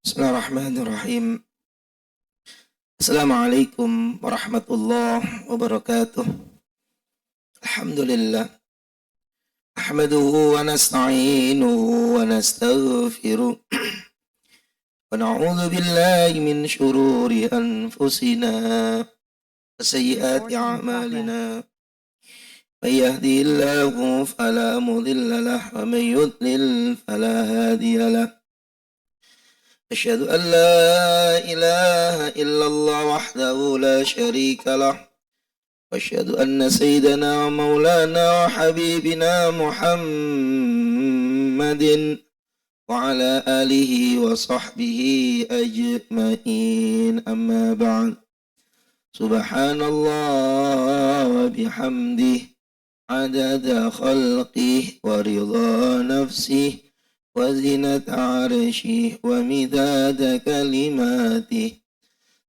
Bismillahirrahmanirrahim. Assalamualaikum warahmatullahi wabarakatuh. Alhamdulillah. Ahmaduhu wa nasta'inuhu wa nastaghfiruh. Wa na'udzu billahi min syururi anfusina wa sayyiati a'malina. May yahdihillahu fala mudilla lahu wa may yudlil fala hadiya lahu. أشهد أن لا إله إلا الله وحده لا شريك له وأشهد أن سيدنا ومولانا وحبيبنا محمد وعلى آله وصحبه أجمعين أما بعد سبحان الله وبحمده عدد خلقه ورضا نفسه وزنة عرشه ومداد كلماته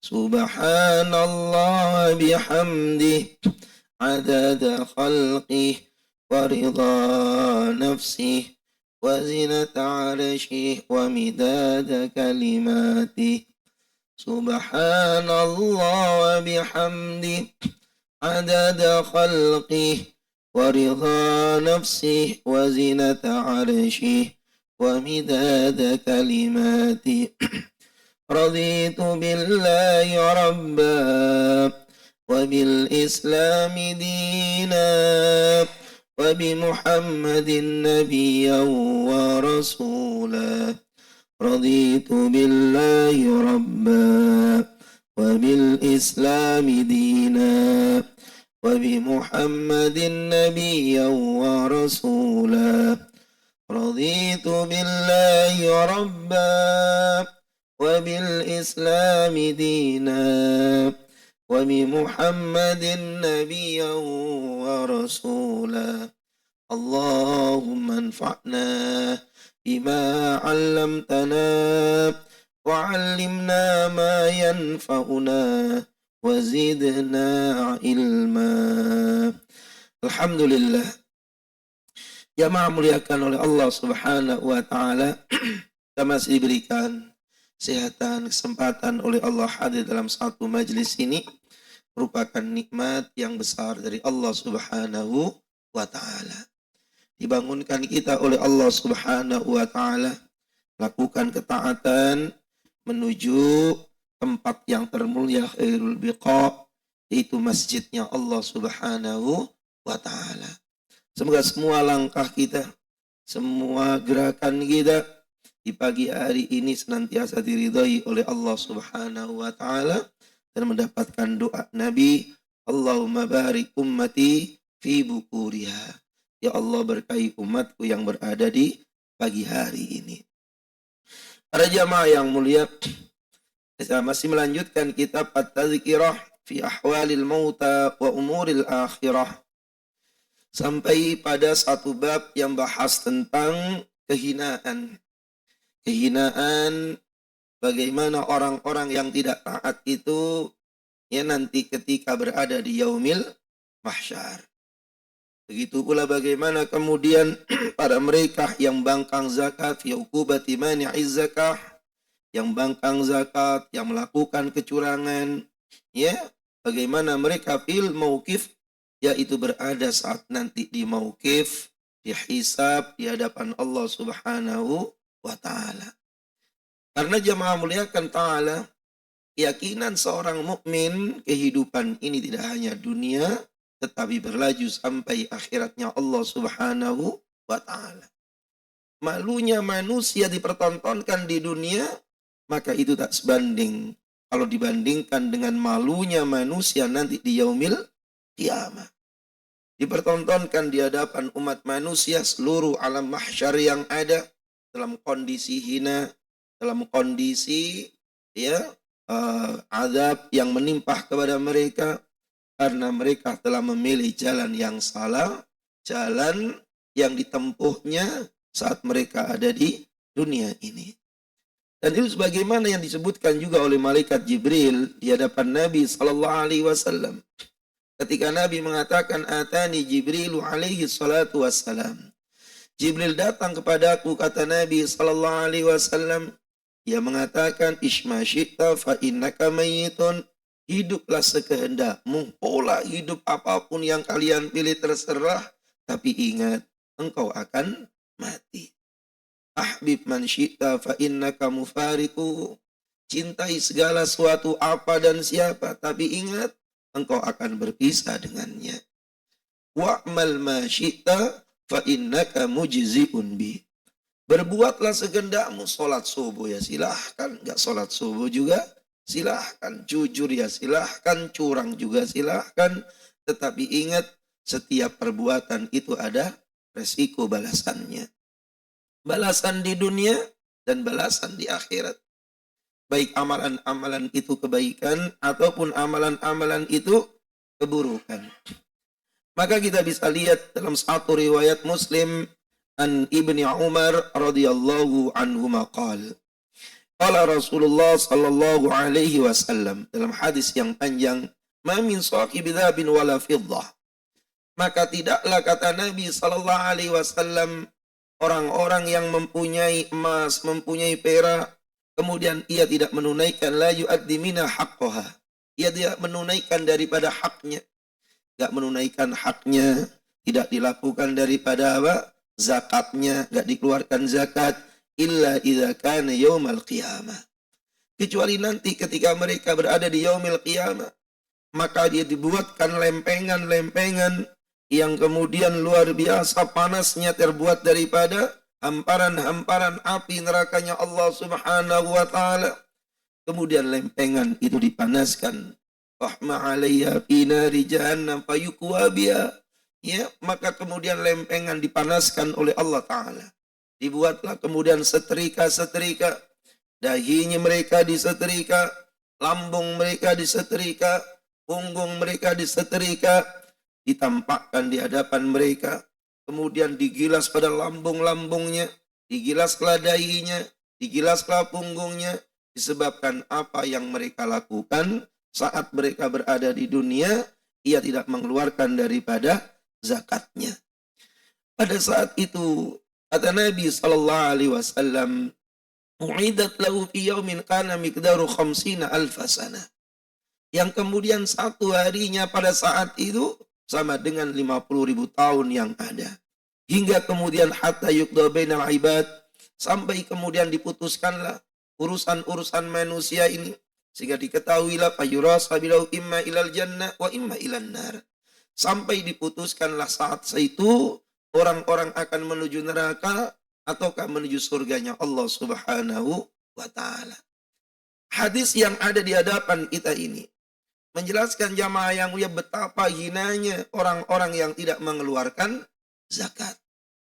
سبحان الله بحمده عدد خلقه ورضا نفسه وزنة عرشه ومداد كلماته سبحان الله بحمده عدد خلقه ورضا نفسه وزنة عرشه ومداد كلماتي رضيت بالله ربا وبالإسلام دينا وبمحمد نبيا ورسولا رضيت بالله ربا وبالإسلام دينا وبمحمد نبيا ورسولا رضيت بالله ربا وبالإسلام دينا وبمحمد نبيا ورسولا اللهم انفعنا بما علمتنا وعلمنا ما ينفعنا وزدنا علما. Alhamdulillah. Jamaah muliakan oleh Allah Subhanahu wa taala, kita masih diberikan kesehatan, kesempatan oleh Allah hadir dalam satu majlis ini merupakan nikmat yang besar dari Allah Subhanahu wa taala. Dibangunkan kita oleh Allah Subhanahu wa taala lakukan ketaatan menuju tempat yang termulia khairul biqa, yaitu masjidnya Allah Subhanahu wa taala. Semoga semua langkah kita, semua gerakan kita di pagi hari ini senantiasa diridhai oleh Allah Subhanahu wa taala dan mendapatkan doa Nabi, Allahumma barik ummati fi bukuriha. Ya Allah, berkahi umatku yang berada di pagi hari ini. Para jamaah yang mulia, saya masih melanjutkan kitab At-Tadhkirah fi Ahwalil Mauta wa Umuril Akhirah. Sampai pada satu bab yang bahas tentang kehinaan. Kehinaan bagaimana orang-orang yang tidak taat itu ya nanti ketika berada di yaumil mahsyar. Begitu pula bagaimana kemudian para mereka yang bangkang zakat, fi uqubati mani'iz zakah, yang bangkang zakat, yang melakukan kecurangan, ya, bagaimana mereka fil mauqif, yaitu berada saat nanti di mauqif, di hisab, di hadapan Allah Subhanahu wa ta'ala. Karena jamaah muliakan ta'ala, keyakinan seorang mukmin kehidupan ini tidak hanya dunia, tetapi berlaju sampai akhiratnya Allah Subhanahu wa ta'ala. Malunya manusia dipertontonkan di dunia, maka itu tak sebanding kalau dibandingkan dengan malunya manusia nanti di yaumil kiamat. Dipertontonkan di hadapan umat manusia, seluruh alam mahsyar yang ada dalam kondisi hina, dalam kondisi azab yang menimpa kepada mereka karena mereka telah memilih jalan yang salah, jalan yang ditempuhnya saat mereka ada di dunia ini. Dan itu sebagaimana yang disebutkan juga oleh malaikat Jibril di hadapan Nabi sallallahu alaihi wasallam. Ketika Nabi mengatakan atani Jibrilu alaihi salatu wassalam. Jibril datang kepadaku, kata Nabi sallallahu alaihi wasallam, Ia mengatakan isma syi'ta fa innaka mayyitun. Hiduplah sekehendakmu, pola hidup apapun yang kalian pilih terserah, tapi ingat engkau akan mati. Ahbib man syi'ta fa innaka mufariquhu. Cintai segala sesuatu apa dan siapa, tapi ingat engkau akan berpisah dengannya. Wa'mal ma syi'ta fa innaka mujzi'un bi. Berbuatlah sekehendakmu, sholat subuh ya silahkan, nggak sholat subuh juga silahkan, jujur ya silahkan, curang juga silahkan, tetapi ingat setiap perbuatan itu ada resiko balasannya. Balasan di dunia dan balasan di akhirat. Baik amalan-amalan itu kebaikan ataupun amalan-amalan itu keburukan. Maka kita bisa lihat dalam satu riwayat Muslim an Ibni Umar radhiyallahu anhu maqal. Qala Rasulullah sallallahu alaihi wasallam dalam hadis yang panjang, "Ma min sahibi dzabin wala fiddah." Maka tidaklah kata Nabi sallallahu alaihi wasallam orang-orang yang mempunyai emas, mempunyai perak, kemudian ia tidak menunaikan la yu'addi minha haqqaha. Ia tidak menunaikan daripada haknya. Tidak menunaikan haknya, tidak dilakukan daripada apa? Zakatnya, tidak dikeluarkan zakat. Illa idza kana yaumal qiyamah. Kecuali nanti ketika mereka berada di yaumil qiyamah, maka dia dibuatkan lempengan-lempengan yang kemudian luar biasa panasnya terbuat daripada hamparan-hamparan api nerakanya Allah Subhanahu wa taala. Kemudian lempengan itu dipanaskan. Rahma 'alayya fi nari jahannam fayukwa biha. Ya, maka kemudian lempengan dipanaskan oleh Allah taala. Dibuatlah kemudian setrika-setrika, dahinya mereka disetrika, lambung mereka disetrika, punggung mereka disetrika, ditampakkan di hadapan mereka, kemudian digilas pada lambung-lambungnya, digilaslah dahinya, digilaslah punggungnya, disebabkan apa yang mereka lakukan saat mereka berada di dunia, ia tidak mengeluarkan daripada zakatnya. Pada saat itu kata Nabi sallallahu alaihi wasallam, "U'idat lahu fi yaumin kana miqdaru 50 alf sanah." Yang kemudian satu harinya pada saat itu sama dengan 50.000 tahun yang ada. Hingga kemudian hatta yuqda bainal ibad, sampai kemudian diputuskanlah urusan-urusan manusia ini, sehingga diketahuilah fayurasa bilau imma ilal jannah wa imma ilan nar. Sampai diputuskanlah saat itu orang-orang akan menuju neraka ataukah menuju surganya Allah Subhanahu wa taala. Hadis yang ada di hadapan kita ini menjelaskan jamaah yang mulia betapa hinanya orang-orang yang tidak mengeluarkan zakat.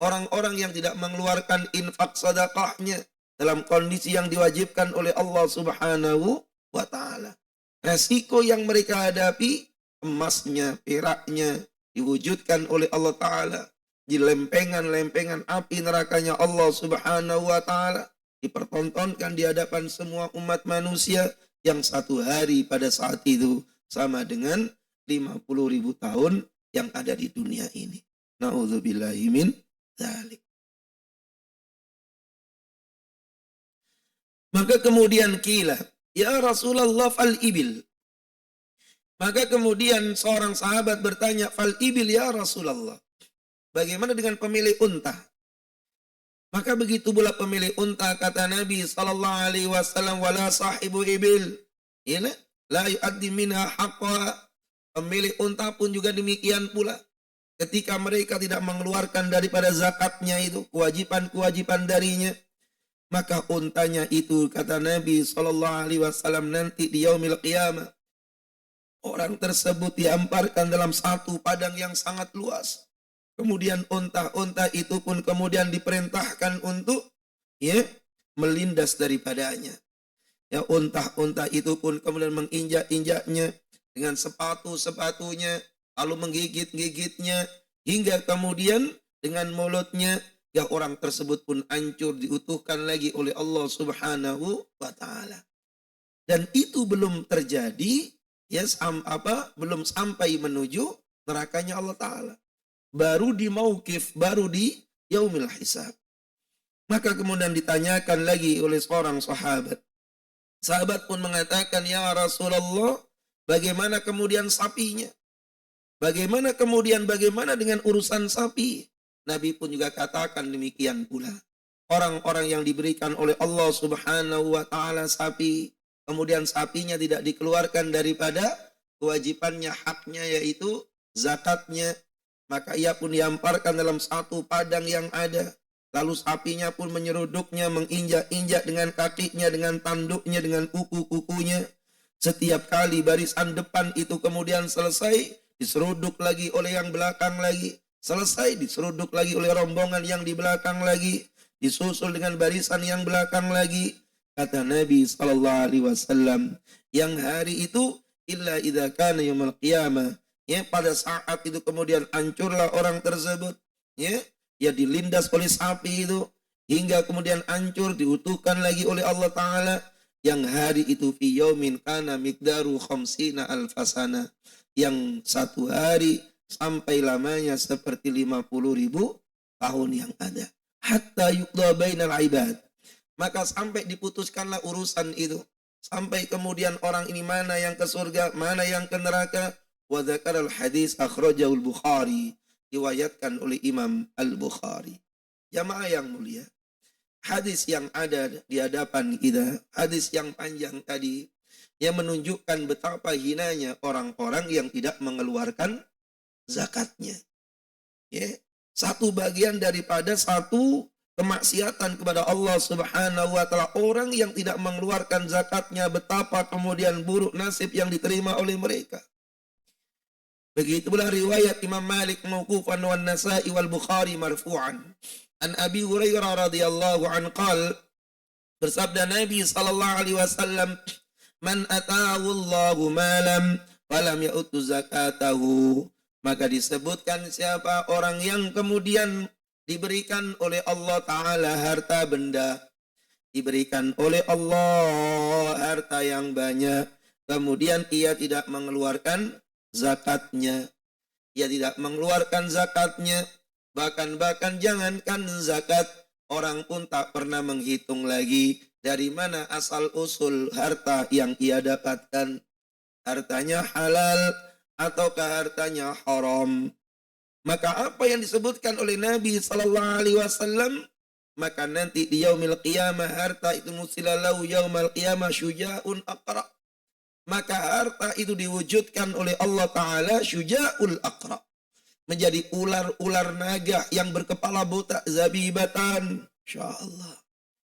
Orang-orang yang tidak mengeluarkan infak sedekahnya dalam kondisi yang diwajibkan oleh Allah Subhanahu wa taala. Resiko yang mereka hadapi, emasnya, peraknya diwujudkan oleh Allah taala di lempengan-lempengan api nerakanya Allah Subhanahu wa taala, dipertontonkan di hadapan semua umat manusia yang satu hari pada saat itu sama dengan 50.000 tahun yang ada di dunia ini. Na'udzubillahi min dzalik. Maka kemudian kila, ya Rasulullah fal ibil. Maka kemudian seorang sahabat bertanya, fal ibil ya Rasulullah. Bagaimana dengan pemilik unta? Maka begitu pula pemilik unta, kata Nabi sallallahu alaihi wasallam, wala sahibu ibil ya la yu'addi minha haqqa. Pemilik unta pun juga demikian pula. Ketika mereka tidak mengeluarkan daripada zakatnya itu, kewajiban-kewajiban darinya, maka untanya itu, kata Nabi sallallahu alaihi wasallam, nanti di yaumil qiyamah orang tersebut dihamparkan dalam satu padang yang sangat luas. Kemudian unta-unta itu pun kemudian diperintahkan untuk melindas daripadanya. Ya, unta-unta itu pun kemudian menginjak-injaknya dengan sepatu-sepatunya, lalu menggigit-gigitnya, hingga kemudian dengan mulutnya, ya orang tersebut pun hancur, diutuhkan lagi oleh Allah Subhanahu wa taala. Dan itu belum terjadi, belum sampai menuju nerakanya Allah taala. Baru di mauqif, baru di yaumil hisab. Maka kemudian ditanyakan lagi oleh seorang sahabat. Sahabat pun mengatakan, ya Rasulullah, bagaimana kemudian sapinya? Bagaimana dengan urusan sapi? Nabi pun juga katakan demikian pula. Orang-orang yang diberikan oleh Allah Subhanahu wa taala sapi, kemudian sapinya tidak dikeluarkan daripada kewajibannya, haknya, yaitu zakatnya, maka ia pun dihamparkan dalam satu padang yang ada. Lalu sapinya pun menyeruduknya, menginjak-injak dengan kakinya, dengan tanduknya, dengan kuku-kukunya. Setiap kali barisan depan itu kemudian selesai, diseruduk lagi oleh yang belakang lagi. Selesai, diseruduk lagi oleh rombongan yang di belakang lagi. Disusul dengan barisan yang belakang lagi. Kata Nabi SAW, yang hari itu, illa idza kana yaumul qiyamah. Ya, pada saat itu kemudian hancurlah orang tersebut. Ya dilindas oleh sapi itu. Hingga kemudian hancur, diutuhkan lagi oleh Allah Ta'ala. Yang hari itu fi yaumin kana miqdaru khamsina alfasana. Yang satu hari sampai lamanya seperti 50.000 tahun yang ada. Hatta yuqda bainal ibad. Maka sampai diputuskanlah urusan itu. Sampai kemudian orang ini mana yang ke surga, mana yang ke neraka. Wa dzakaral hadis akhrajahul Bukhari. Riwayatkan oleh Imam Al-Bukhari. Jamaah yang mulia, hadis yang ada di hadapan kita, hadis yang panjang tadi, yang menunjukkan betapa hinanya orang-orang yang tidak mengeluarkan zakatnya. Ya, satu bagian daripada satu kemaksiatan kepada Allah Subhanahu wa taala, orang yang tidak mengeluarkan zakatnya, betapa kemudian buruk nasib yang diterima oleh mereka. Begitu pula riwayat Imam Malik mauqufan wan Nasa'i wal Bukhari marfu'an. An Abi Hurairah radhiyallahu anhu qala, bersabda Nabi sallallahu alaihi wasallam, man ata'ahu Allahu malam falam ya'tu zakatahu. Maka disebutkan siapa orang yang kemudian diberikan oleh Allah Ta'ala harta benda, diberikan oleh Allah harta yang banyak, kemudian ia tidak mengeluarkan zakatnya. Ia tidak mengeluarkan zakatnya. Bahkan jangankan zakat, orang pun tak pernah menghitung lagi dari mana asal usul harta yang ia dapatkan. Hartanya halal ataukah hartanya haram. Maka apa yang disebutkan oleh Nabi sallallahu alaihi wasallam, maka nanti di yaumil qiyamah harta itu musilalahu yaumal qiyamah syuja'un aqra. Maka harta itu diwujudkan oleh Allah Ta'ala syuja'ul aqra. Menjadi ular-ular naga yang berkepala botak, zabibatan. InsyaAllah.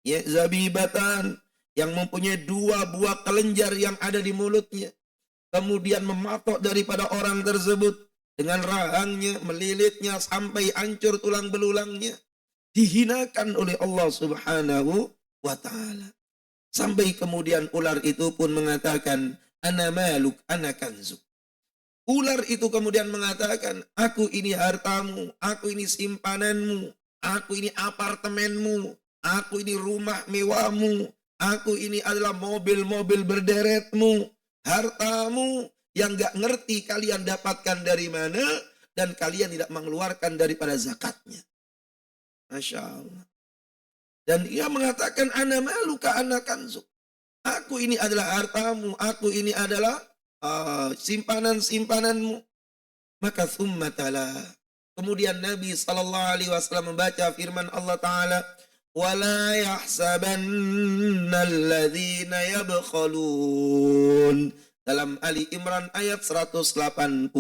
Ya, zabibatan. Yang mempunyai 2 buah kelenjar yang ada di mulutnya. Kemudian mematok daripada orang tersebut. Dengan rahangnya, melilitnya sampai hancur tulang belulangnya. Dihinakan oleh Allah Subhanahu wa Ta'ala. Sampai kemudian ular itu pun mengatakan, ana maluk, ana kanzuk. Ular itu kemudian mengatakan, aku ini hartamu, aku ini simpananmu, aku ini apartemenmu, aku ini rumah mewahmu, aku ini adalah mobil-mobil berderetmu, hartamu yang gak ngerti kalian dapatkan dari mana, dan kalian tidak mengeluarkan daripada zakatnya. Masya Allah. Dan ia mengatakan, ana maluka ana kanzuk. Aku ini adalah hartamu, aku ini adalah simpanan-simpananmu. Maka thumma tala. Kemudian Nabi SAW membaca firman Allah Ta'ala, وَلَا يَحْسَبَنَّ الَّذِينَ يَبْخَلُونَ. Dalam Ali Imran ayat 180.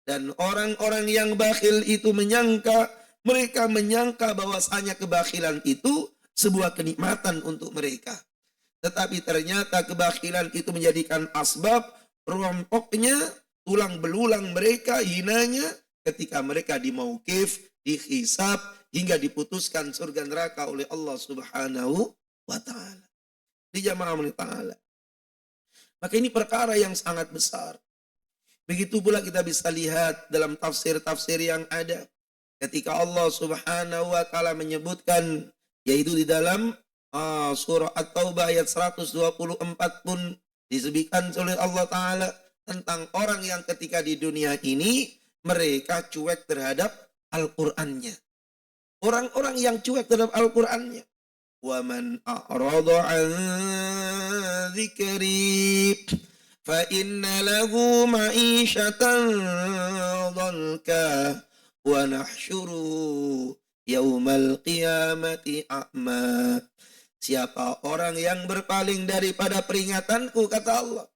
Dan orang-orang yang bakhil itu mereka menyangka bahwasanya kebakhilan itu sebuah kenikmatan untuk mereka. Tetapi ternyata kebakhilan itu menjadikan asbab rompoknya tulang belulang mereka, hinanya ketika mereka di mauqif, dihisab, hingga diputuskan surga neraka oleh Allah Subhanahu wa Ta'ala. Di jamaah ta'ala. Maka ini perkara yang sangat besar. Begitu pula kita bisa lihat dalam tafsir-tafsir yang ada. Ketika Allah Subhanahu wa Ta'ala menyebutkan, yaitu di dalam surah At-Taubah ayat 124 pun disebutkan oleh Allah Ta'ala tentang orang yang ketika di dunia ini mereka cuek terhadap Al-Qur'annya. Orang-orang yang cuek terhadap Al-Qur'annya. Wa man a'rada 'an dzikri fa inna lahu ma'isyatan dhanka wa nahsyuruhu yaumal qiyamati a'ma. Siapa orang yang berpaling daripada peringatanku, kata Allah.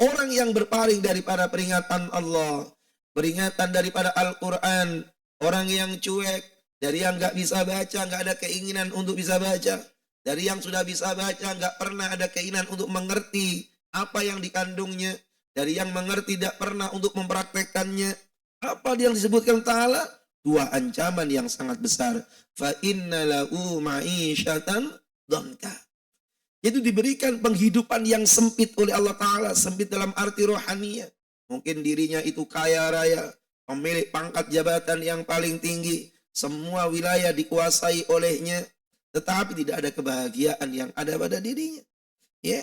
Orang yang berpaling daripada peringatan Allah, peringatan daripada Al-Quran, orang yang cuek, dari yang nggak bisa baca, nggak ada keinginan untuk bisa baca, dari yang sudah bisa baca, nggak pernah ada keinginan untuk mengerti apa yang dikandungnya, dari yang mengerti tidak pernah untuk mempraktekkannya. Apa yang disebutkan Ta'ala? Dua ancaman yang sangat besar. Fa inna lahu ma'isyatan dhanka. Itu diberikan penghidupan yang sempit oleh Allah Ta'ala. Sempit dalam arti rohaninya. Mungkin dirinya itu kaya raya, pemilik pangkat jabatan yang paling tinggi, semua wilayah dikuasai olehnya, tetapi tidak ada kebahagiaan yang ada pada dirinya. Ya.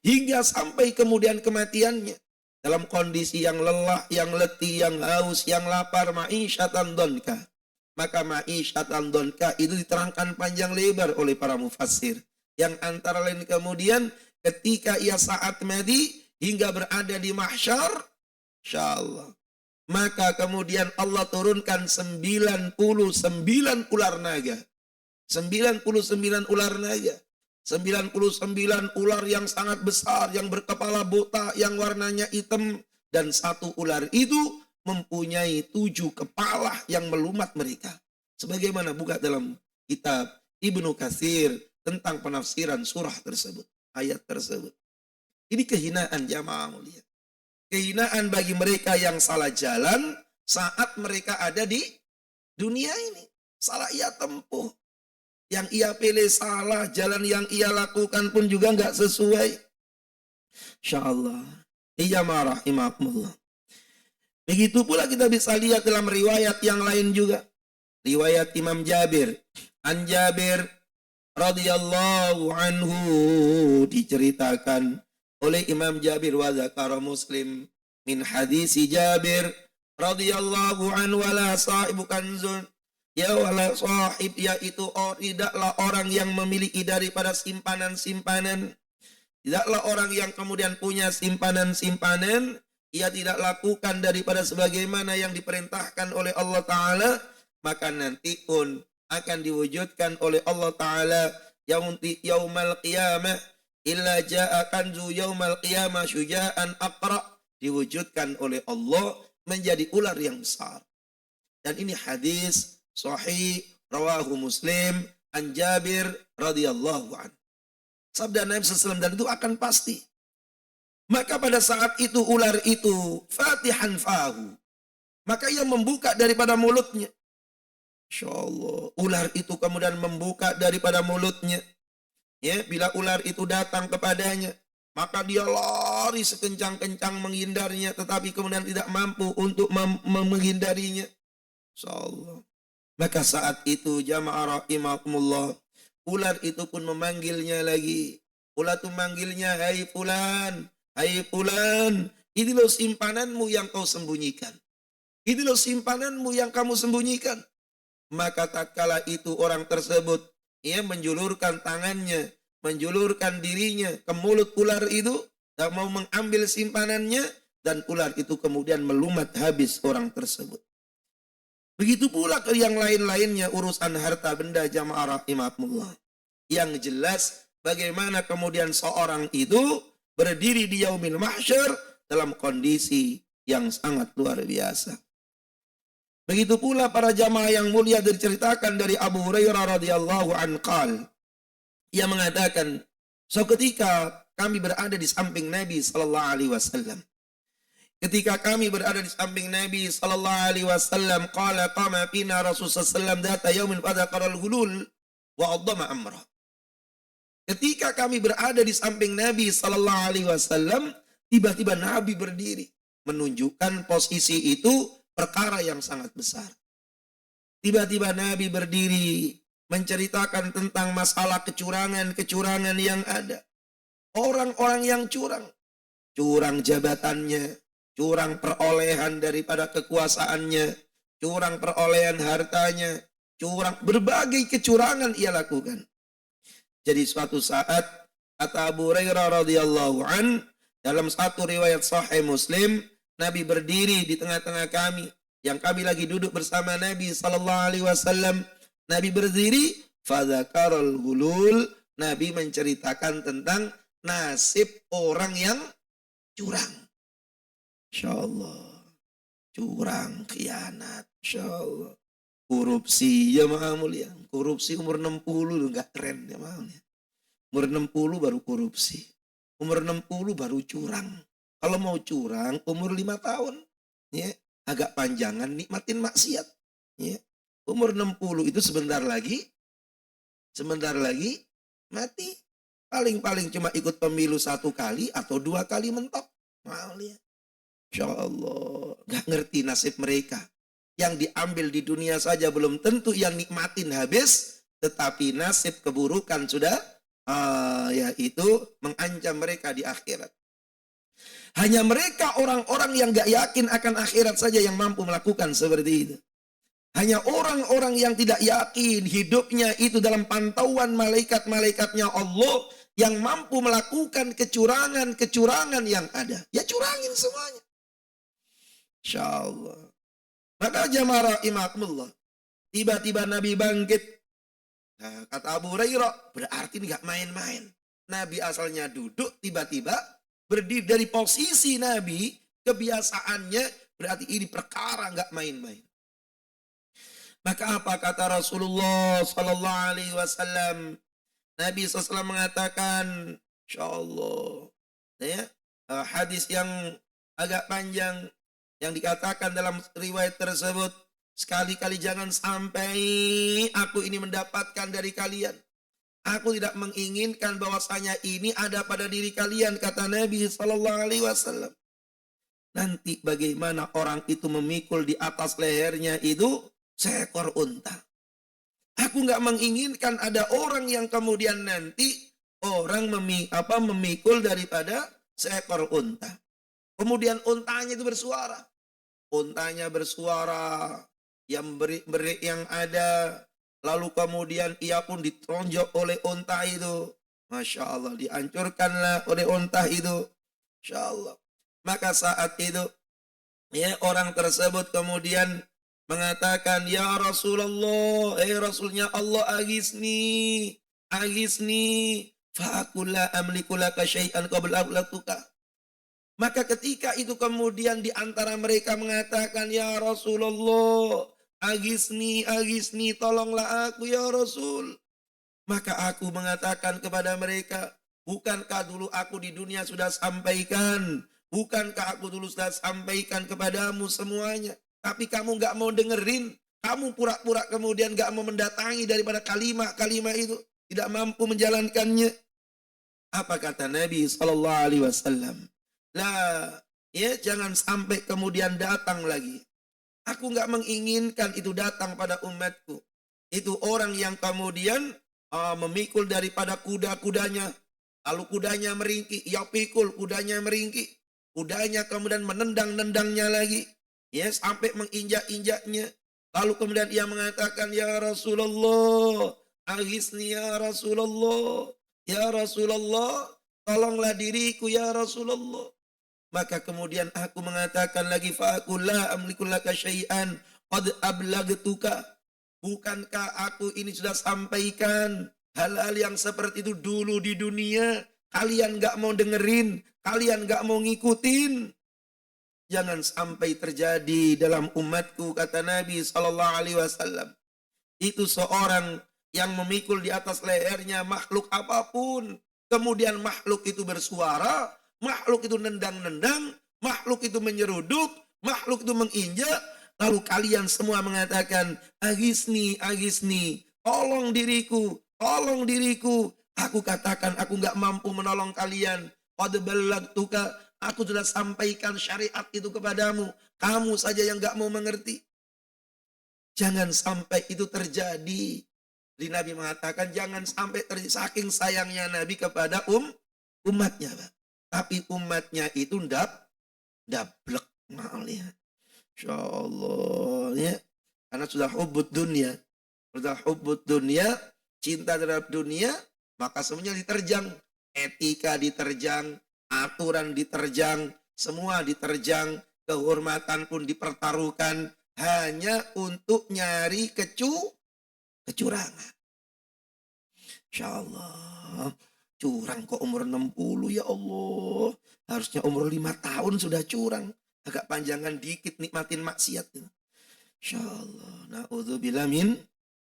Hingga sampai kemudian kematiannya. Dalam kondisi yang lelah, yang letih, yang haus, yang lapar, ma'isyatan dhanka. Maka ma'isyatan dhanka itu diterangkan panjang lebar oleh para mufassir. Yang antara lain kemudian ketika ia saat mati hingga berada di mahsyar, insyaallah, maka kemudian Allah turunkan 99 ular naga. 99 ular naga. 99 ular yang sangat besar, yang berkepala botak, yang warnanya hitam. Dan satu ular itu mempunyai 7 kepala yang melumat mereka. Sebagaimana buka dalam kitab Ibnu Katsir tentang penafsiran surah tersebut, ayat tersebut. Ini kehinaan jamaah mulia. Kehinaan bagi mereka yang salah jalan saat mereka ada di dunia ini. Salah ia tempuh. Yang ia pilih salah, jalan yang ia lakukan pun juga nggak sesuai. InsyaAllah. Iya rahimahumullah. Begitu pula kita bisa lihat dalam riwayat yang lain juga. Riwayat Imam Jabir. An Jabir radhiyallahu anhu, diceritakan oleh Imam Jabir wa dzakara Muslim min hadis Jabir radhiyallahu anhu wala sahibu kanzun, ya wala sahib, yaitu tidaklah orang yang memiliki daripada simpanan-simpanan, tidaklah orang yang kemudian punya simpanan-simpanan, ia tidak lakukan daripada sebagaimana yang diperintahkan oleh Allah Ta'ala, maka nanti pun akan diwujudkan oleh Allah Ta'ala yaumal qiyamah illa ja'a kanzu yaumal qiyamah syuja'an aqra, diwujudkan oleh Allah menjadi ular yang besar. Dan ini hadis sahih rawahu Muslim an Jabir radhiyallahu anhu. Sabda Nabi SAW, dan itu akan pasti. Maka pada saat itu ular itu fatihan fahu, maka ia membuka daripada mulutnya. InsyaAllah, ular itu kemudian membuka daripada mulutnya. Ya, bila ular itu datang kepadanya, maka dia lari sekencang-kencang menghindarnya, tetapi kemudian tidak mampu untuk menghindarinya. InsyaAllah. Maka saat itu jamaah rahimakumullah, ular itu pun memanggilnya lagi. Ular itu manggilnya, hai fulan, ini loh simpananmu yang kau sembunyikan. Ini loh simpananmu yang kamu sembunyikan. Maka tatkala itu orang tersebut, ia menjulurkan tangannya, menjulurkan dirinya ke mulut ular itu, dan mau mengambil simpanannya, dan ular itu kemudian melumat habis orang tersebut. Begitu pula ke yang lain-lainnya urusan harta benda jamaah rahimahumullah. Yang jelas bagaimana kemudian seorang itu berdiri di yaumil mahsyar dalam kondisi yang sangat luar biasa. Begitu pula para jamaah yang mulia diceritakan dari Abu Hurairah radhiyallahu anhu qala, ia mengatakan, ketika kami berada di samping Nabi sallallahu alaihi wasallam. Ketika kami berada di samping Nabi sallallahu alaihi wasallam, qala qama fina Rasulullah sallallahu alaihi wasallam data yaumin fadzakara al-hulul wa addama amra. Ketika kami berada di samping Nabi sallallahu alaihi wasallam, tiba-tiba Nabi berdiri, menunjukkan posisi itu perkara yang sangat besar. Tiba-tiba Nabi berdiri menceritakan tentang masalah kecurangan-kecurangan yang ada. Orang-orang yang curang jabatannya, curang perolehan daripada kekuasaannya, curang perolehan hartanya, curang, berbagai kecurangan ia lakukan. Jadi suatu saat kata Abu Hurairah radhiyallahu an, dalam satu riwayat Sahih Muslim, Nabi berdiri di tengah-tengah kami, yang kami lagi duduk bersama Nabi sallallahu alaihi wasallam. Nabi berdiri, fadzakarul ghulul, Nabi menceritakan tentang nasib orang yang curang. Insyaallah. Curang, khianat, insyaallah. Korupsi, ya maha mulia. Korupsi umur 60 enggak keren ya maha mulia. Umur 60 baru korupsi. Umur 60 baru curang. Kalau mau curang umur 5 tahun. Ya, agak panjangan nikmatin maksiat. Ya. Umur 60 itu sebentar lagi mati. Paling-paling cuma ikut pemilu 1 kali atau 2 kali mentok. Maha mulia. Insya Allah, gak ngerti nasib mereka. Yang diambil di dunia saja belum tentu yang nikmatin habis, tetapi nasib keburukan sudah yaitu mengancam mereka di akhirat. Hanya mereka orang-orang yang gak yakin akan akhirat saja yang mampu melakukan seperti itu. Hanya orang-orang yang tidak yakin hidupnya itu dalam pantauan malaikat-malaikatnya Allah yang mampu melakukan kecurangan-kecurangan yang ada. Ya curangin semuanya. Insyaallah. Maka jamaah rahimakumullah, tiba-tiba Nabi bangkit. Nah, kata Abu Hurairah, berarti nggak main-main. Nabi asalnya duduk, tiba-tiba berdiri. Dari posisi Nabi, kebiasaannya berarti ini perkara nggak main-main. Maka apa kata Rasulullah Sallallahu Alaihi Wasallam? Nabi SAW mengatakan, insyaallah, ya, hadis yang agak panjang. Yang dikatakan dalam riwayat tersebut, sekali-kali jangan sampai aku ini mendapatkan dari kalian. Aku tidak menginginkan bahwasanya ini ada pada diri kalian, kata Nabi Sallallahu Alaihi Wasallam. Nanti bagaimana orang itu memikul di atas lehernya itu seekor unta. Aku nggak menginginkan ada orang yang kemudian nanti orang memikul daripada seekor unta. Kemudian untanya itu bersuara. Untanya bersuara, yang berik yang ada, lalu kemudian ia pun ditronjok oleh unta itu. Masya Allah, dihancurkanlah oleh unta itu. Masya Allah. Maka saat itu, ya, orang tersebut kemudian mengatakan, ya Rasulullah, Rasulnya Allah, agisni, fa'akulla amlikulaka syai'an qabla ablatuka. Maka ketika itu kemudian di antara mereka mengatakan, ya Rasulullah, agisni, tolonglah aku ya Rasul. Maka aku mengatakan kepada mereka, bukankah dulu aku di dunia sudah sampaikan? Bukankah aku dulu sudah sampaikan kepadamu semuanya? Tapi kamu gak mau dengerin. Kamu pura-pura kemudian gak mau mendatangi daripada kalimat-kalimat itu. Tidak mampu menjalankannya. Apa kata Nabi SAW? Lah, ya, jangan sampai kemudian datang lagi. Aku nggak menginginkan itu datang pada umatku. Itu orang yang kemudian memikul daripada kuda-kudanya. Lalu kudanya meringkik, ia pikul, kudanya meringkik. Kudanya kemudian menendang-nendangnya lagi. Ya, sampai menginjak-injaknya. Lalu kemudian ia mengatakan, ya Rasulullah, aghisni ya Rasulullah. Ya Rasulullah, tolonglah diriku ya Rasulullah. Maka kemudian aku mengatakan lagi, fa'akul la amliku laka syai'an qad ablagtuka. Bukankah aku ini sudah sampaikan hal-hal yang seperti itu dulu di dunia? Kalian gak mau dengerin, kalian gak mau ngikutin. Jangan sampai terjadi dalam umatku, kata Nabi SAW. Itu seorang yang memikul di atas lehernya makhluk apapun. Kemudian makhluk itu bersuara, makhluk itu nendang-nendang, makhluk itu menyeruduk, makhluk itu menginjak. Lalu kalian semua mengatakan, agisni, tolong diriku, tolong diriku. Aku katakan, aku gak mampu menolong kalian. Qad ballagtuka, aku sudah sampaikan syariat itu kepadamu. Kamu saja yang gak mau mengerti. Jangan sampai itu terjadi. Di Nabi mengatakan, jangan sampai terjadi. Saking sayangnya Nabi kepada umatnya, Pak. Tapi umatnya itu dablek malnya. Insya Allah, ya. Karena sudah hubud dunia. Udah hubbud dunia, cinta terhadap dunia, maka semuanya diterjang. Etika diterjang, aturan diterjang, semua diterjang, kehormatan pun dipertaruhkan hanya untuk nyari kecurangan. Insya Allah, curang kok umur 60 ya Allah. Harusnya umur 5 tahun sudah curang. Agak panjangan dikit nikmatin maksiat. Insya Allah, na'udzubillah min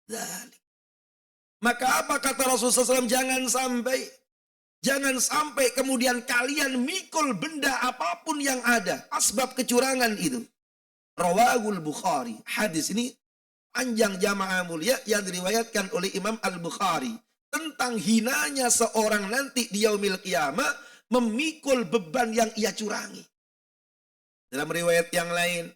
dzalik. Maka apa kata Rasulullah SAW? Jangan sampai kemudian kalian mikul benda apapun yang ada. Asbab kecurangan itu. Rawahul Bukhari. Hadis ini panjang jamaah mulia yang diriwayatkan oleh Imam Al-Bukhari. Tentang hinanya seorang nanti di yaumil qiyamah memikul beban yang ia curangi. Dalam riwayat yang lain.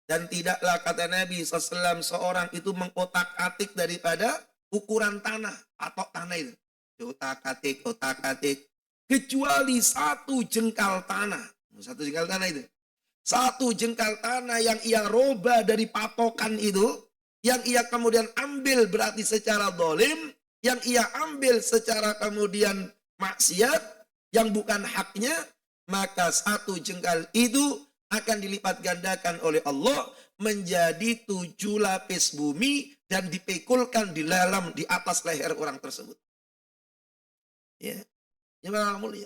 Dan tidaklah kata Nabi SAW seorang itu mengotak-atik daripada ukuran tanah. Patok tanah itu. Otak-atik. Kecuali satu jengkal tanah. Satu jengkal tanah itu. Satu jengkal tanah yang ia roba dari patokan itu. Yang ia kemudian ambil berarti secara dolim. Yang ia ambil secara kemudian maksiat. Yang bukan haknya. Maka satu jengkal itu akan dilipat gandakan oleh Allah menjadi 7 lapis bumi dan dipikulkan di atas leher orang tersebut. Ya, jemaah mulia.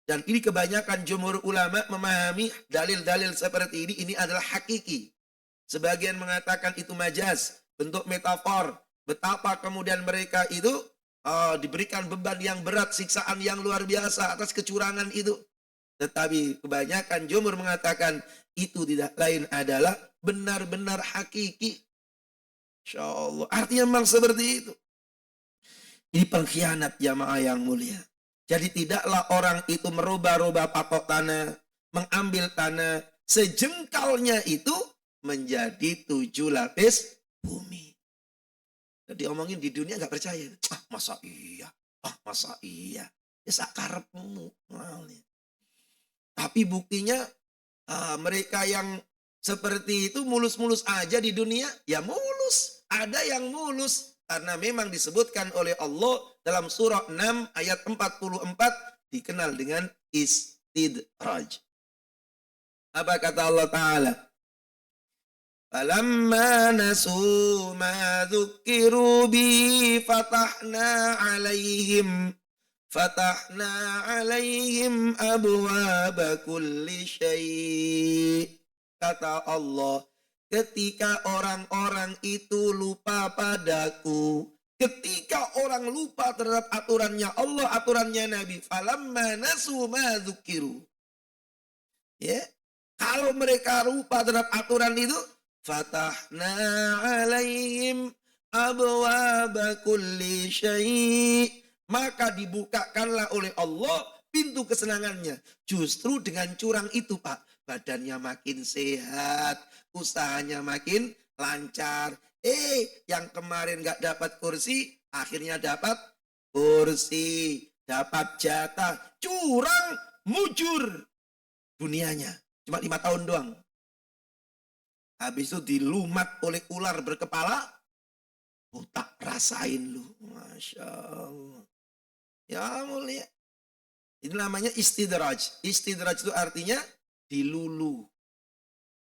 Dan ini kebanyakan jumhur ulama memahami dalil-dalil seperti ini adalah hakiki. Sebagian mengatakan itu majaz, bentuk metafor. Betapa kemudian mereka itu diberikan beban yang berat, siksaan yang luar biasa atas kecurangan itu. Tetapi kebanyakan jumhur mengatakan itu tidak lain adalah benar-benar hakiki. Insya Allah. Artinya memang seperti itu. Ini pengkhianat jamaah yang mulia. Jadi tidaklah orang itu merubah-rubah patok tanah, mengambil tanah, sejengkalnya itu menjadi 7 lapis bumi. Jadi omongin di dunia nggak percaya. Masa iya? Masa iya? Ya sakarepmu. Tapi buktinya mereka yang seperti itu mulus-mulus aja di dunia, ya mulus. Ada yang mulus. Karena memang disebutkan oleh Allah dalam surah 6 ayat 44 dikenal dengan istidraj. Apa kata Allah Ta'ala? Falamma nasu ma dzukkiru bi fatahna alaihim abwaba kulli syai'. Kata Allah, ketika orang-orang itu lupa padaku, ketika orang lupa terhadap aturannya Allah, aturannya Nabi, falamma nasu ma dzukiru. Ya, kalau mereka lupa terhadap aturan itu, fatahna alaihim abwaba kulli syai'. Maka dibukakanlah oleh Allah pintu kesenangannya. Justru dengan curang itu Pak, badannya makin sehat, usahanya makin lancar. Yang kemarin gak dapat kursi, akhirnya dapat kursi, dapat jatah. Curang, mujur dunianya. Cuma 5 tahun doang. Habis itu dilumat oleh ular berkepala, tak rasain lu. Masya Allah. Ya mulia. Itu namanya istidraj. Istidraj itu artinya dilulu.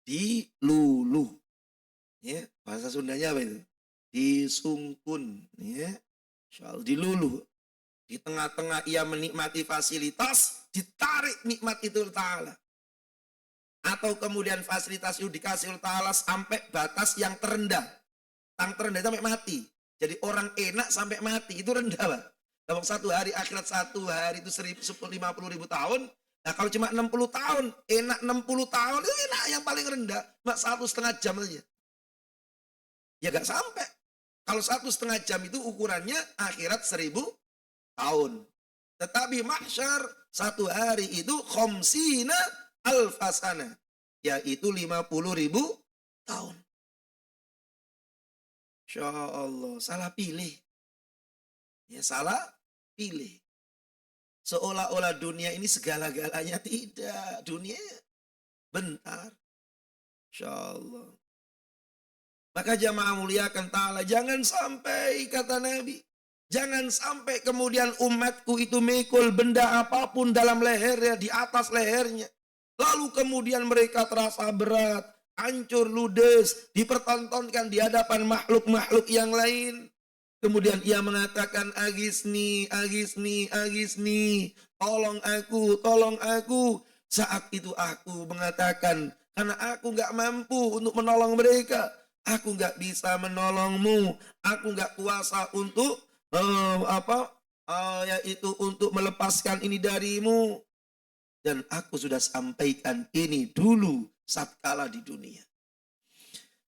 Dilulu. Ya, bahasa Sundanya apa itu? Disungkun. Ya. Dilulu. Di tengah-tengah ia menikmati fasilitas, ditarik nikmat itu Ta'ala. Atau kemudian fasilitas itu dikasih oleh Ta'ala sampai batas yang terendah. Yang terendah sampai mati. Jadi orang enak sampai mati. Itu rendah Pak. Kalau 1 hari akhirat 1 hari itu 50.000 tahun. Nah kalau cuma 60 tahun, enak 60 tahun, itu enak yang paling rendah. Mak 1,5 jam aja. Ya gak sampai. Kalau 1,5 jam itu ukurannya akhirat 1000 tahun. Tetapi mahsyar 1 hari itu khomsina alfasana. Yaitu 50.000 tahun. Insya Allah, salah pilih. Ya salah pilih. Seolah-olah dunia ini segala-galanya. Tidak. Dunia bentar. Insya Allah. Maka jamaah muliakan ta'ala, jangan sampai kata Nabi, jangan sampai kemudian umatku itu mikul benda apapun dalam lehernya, di atas lehernya. Lalu kemudian mereka terasa berat, hancur, ludes, dipertontonkan di hadapan makhluk-makhluk yang lain. Kemudian ia mengatakan, agisni, agisni, agisni, tolong aku, tolong aku. Saat itu aku mengatakan, karena aku gak mampu untuk menolong mereka. Aku gak bisa menolongmu. Aku gak kuasa untuk yaitu untuk melepaskan ini darimu. Dan aku sudah sampaikan ini dulu saat kala di dunia.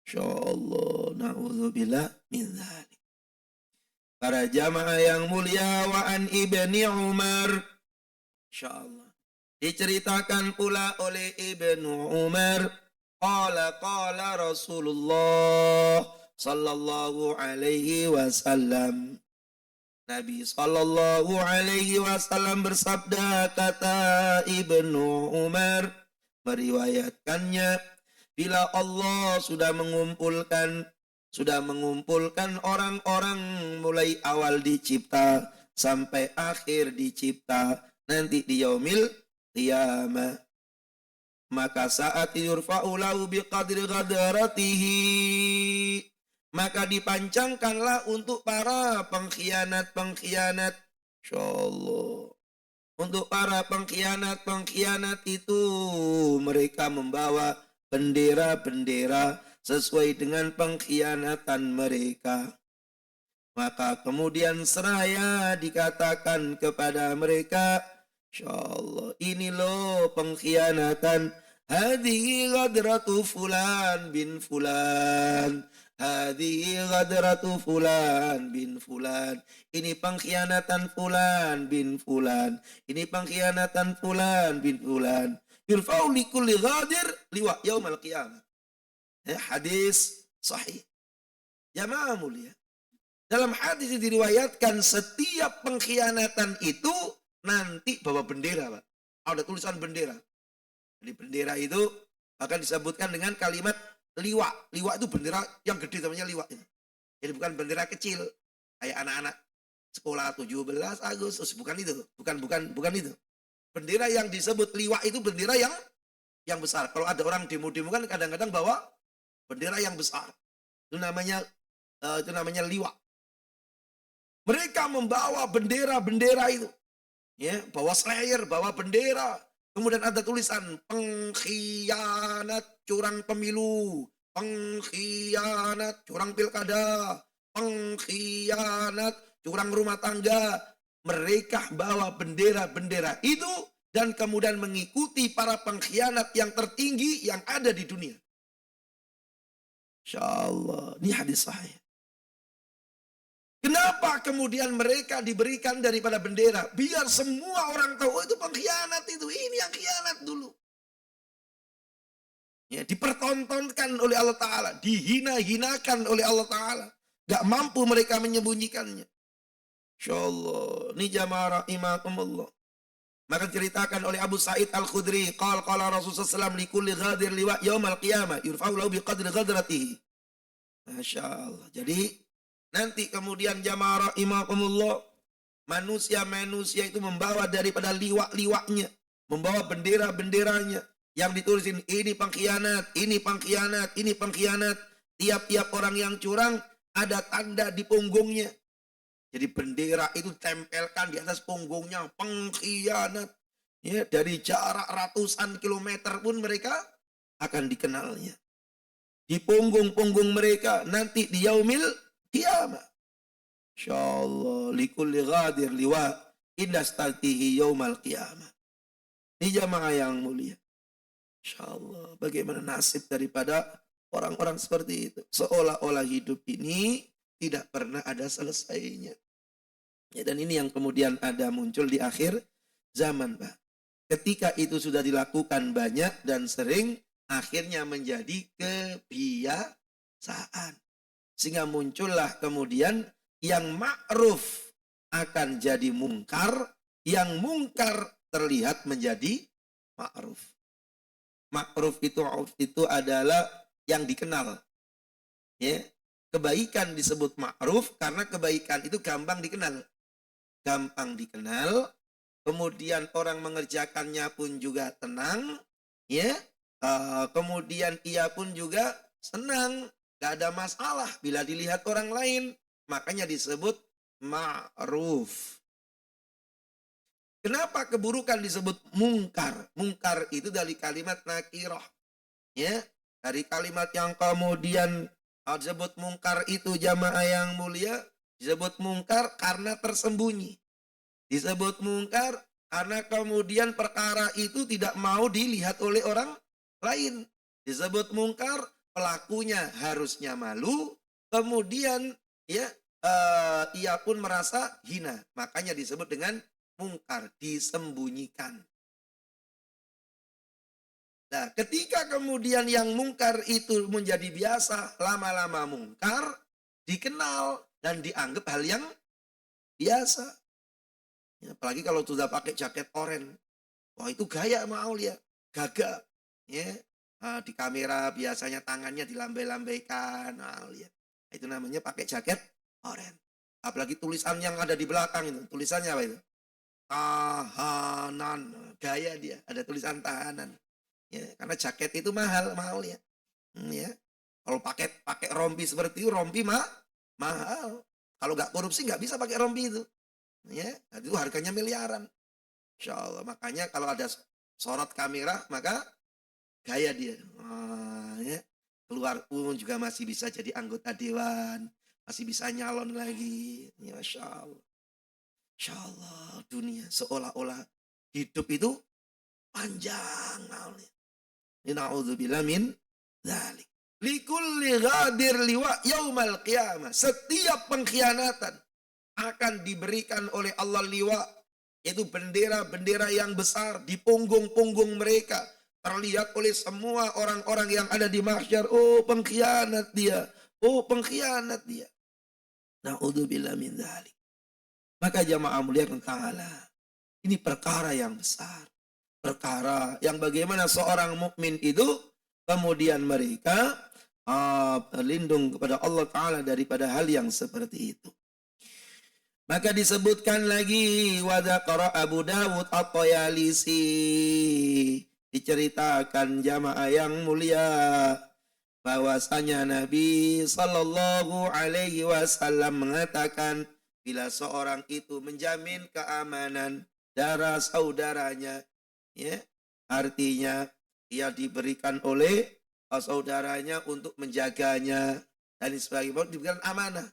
Insyaallah, na'udzubillah min dzalik. Para jamaah yang mulia, wa an ibni Umar, insyaallah, diceritakan pula oleh Ibnu Umar, qala Rasulullah sallallahu alaihi wasallam. Nabi sallallahu alaihi wasallam bersabda, kata Ibnu Umar, meriwayatkannya, bila Allah sudah mengumpulkan orang-orang mulai awal dicipta sampai akhir dicipta, nanti di yaumil qiyamah, maka saat yurfa'u lahu biqadri ghadaratihi, maka dipancangkanlah untuk para pengkhianat-pengkhianat. Insyaallah. Untuk para pengkhianat-pengkhianat itu, mereka membawa bendera-bendera sesuai dengan pengkhianatan mereka. Maka kemudian seraya dikatakan kepada mereka, insyaallah, ini loh pengkhianatan. Hadhihi ghadratu fulan bin fulan. Hadhihi ghadratu fulan bin fulan. Ini pengkhianatan fulan bin fulan. Ini pengkhianatan fulan bin fulan. Yurfa'u likulli ghadir liwa yaumal qiyamah. Hadis sahih. Jamaah mulia. Dalam hadis ini diriwayatkan setiap pengkhianatan itu nanti bawa bendera, Pak. Ada tulisan bendera. Jadi bendera itu akan disebutkan dengan kalimat liwa. Liwa itu bendera yang gede, namanya liwa. Jadi bukan bendera kecil kayak anak-anak sekolah 17 Agustus, bukan itu. Bukan itu. Bendera yang disebut liwa itu bendera yang besar. Kalau ada orang demo-demo kan kadang-kadang bawa bendera yang besar. Itu namanya liwa. Mereka membawa bendera-bendera itu. Ya, bawa slayer, bawa bendera. Kemudian ada tulisan pengkhianat curang pemilu, pengkhianat curang pilkada, pengkhianat curang rumah tangga. Mereka bawa bendera-bendera itu dan kemudian mengikuti para pengkhianat yang tertinggi yang ada di dunia. Insyaallah, ini hadis sahih. Kenapa kemudian mereka diberikan daripada bendera? Biar semua orang tahu, oh itu pengkhianat itu. Ini yang khianat dulu. Ya, dipertontonkan oleh Allah Ta'ala. Dihina-hinakan oleh Allah Ta'ala. Gak mampu mereka menyembunyikannya. Insyaallah. Ini jamaah rahimakumullah. Maka ceritakan oleh Abu Sa'id Al-Khudri. Qala Rasulullah SAW likulli ghadir liwa yaumal qiyamah. Yurfa'u lahu biqadri ghadratihi. Masya Allah. Jadi nanti kemudian jamaah rahimakumullah, manusia-manusia itu membawa daripada liwak-liwaknya, membawa bendera-benderanya yang ditulisin ini pengkhianat, ini pengkhianat, ini pengkhianat. Tiap-tiap orang yang curang ada tanda di punggungnya. Jadi bendera itu tempelkan di atas punggungnya, pengkhianat. Ya, dari jarak ratusan kilometer pun mereka akan dikenalnya. Di punggung-punggung mereka nanti di yaumil qiyamah. Insyaallah likulli ghadir liwa indastatihi yaumal qiyamah. Ini jamaah yang mulia. Insyaallah bagaimana nasib daripada orang-orang seperti itu. Seolah-olah hidup ini tidak pernah ada selesainya. Ya, dan ini yang kemudian ada muncul di akhir zaman, Pak. Ketika itu sudah dilakukan banyak dan sering, akhirnya menjadi kebiasaan. Sehingga muncullah kemudian yang ma'ruf akan jadi mungkar, yang mungkar terlihat menjadi ma'ruf. Ma'ruf itu adalah yang dikenal. Ya, kebaikan disebut ma'ruf karena kebaikan itu gampang dikenal. Gampang dikenal, kemudian orang mengerjakannya pun juga tenang, ya. Kemudian ia pun juga senang, gak ada masalah bila dilihat orang lain. Makanya disebut ma'ruf. Kenapa keburukan disebut mungkar? Mungkar itu dari kalimat nakirah. Ya, dari kalimat yang kemudian disebut mungkar itu jamaah yang mulia, disebut mungkar karena tersembunyi. Disebut mungkar karena kemudian perkara itu tidak mau dilihat oleh orang lain. Disebut mungkar, pelakunya harusnya malu, kemudian ya ia pun merasa hina. Makanya disebut dengan mungkar, disembunyikan. Nah, ketika kemudian yang mungkar itu menjadi biasa, lama-lama mungkar, dikenal dan dianggap hal yang biasa. Ya, apalagi kalau sudah pakai jaket oranye. Wah, itu gaya sama Aulia, gagah. Ya. Di kamera biasanya tangannya dilambai-lambaikan, Aulia. Itu namanya pakai jaket oranye. Apalagi tulisan yang ada di belakang itu, tulisannya apa itu? Tahanan, gaya dia, ada tulisan tahanan. Ya, karena jaket itu mahal ya. Ya. Kalau pakai rompi seperti itu, rompi mahal. Kalau nggak korupsi nggak bisa pakai rompi itu. Ya, itu harganya miliaran. Insya Allah. Makanya kalau ada sorot kamera, maka gaya dia. Ya. Keluar pun juga masih bisa jadi anggota dewan, masih bisa nyalon lagi. Ya, Masya Allah. Insya Allah dunia seolah-olah hidup itu panjang. Na'udzubillah min dzalik. Likulli ghadir liwa yaumal qiyamah. Setiap pengkhianatan akan diberikan oleh Allah liwa, yaitu bendera-bendera yang besar di punggung-punggung mereka. Terlihat oleh semua orang-orang yang ada di mahsyar. Oh, pengkhianat dia. Oh, pengkhianat dia. Na'udzubillah min dzalik. Maka jamaah muliakan ta'ala, ini perkara yang besar. Perkara yang bagaimana seorang mukmin itu kemudian mereka berlindung kepada Allah Ta'ala daripada hal yang seperti itu. Maka disebutkan lagi wadaqara Abu Dawud At-Tayalisi, diceritakan jamaah yang mulia bahwasanya Nabi Sallallahu Alaihi Wasallam mengatakan, bila seorang itu menjamin keamanan darah saudaranya, ya, artinya ia diberikan oleh saudaranya untuk menjaganya dan sebagainya, diberikan amanah.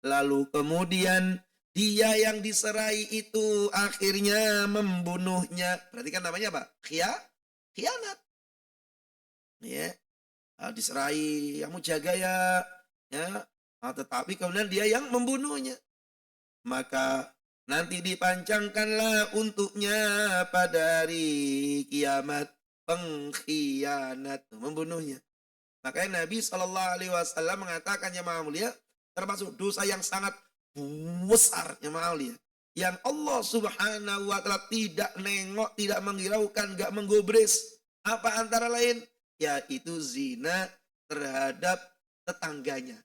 Lalu kemudian dia yang diserai itu akhirnya membunuhnya. Berarti kan namanya apa? Khianat. Ya, diserai, kamu jaga ya, tetapi kemudian dia yang membunuhnya. Maka nanti dipancangkanlah untuknya pada hari kiamat pengkhianat, membunuhnya. Makanya Nabi SAW mengatakan yang maha mulia, termasuk dosa yang sangat besar yang maha mulia, yang Allah Subhanahu wa Ta'ala tidak nengok, tidak menghiraukan, gak menggubris. Apa antara lain? Yaitu zina terhadap tetangganya.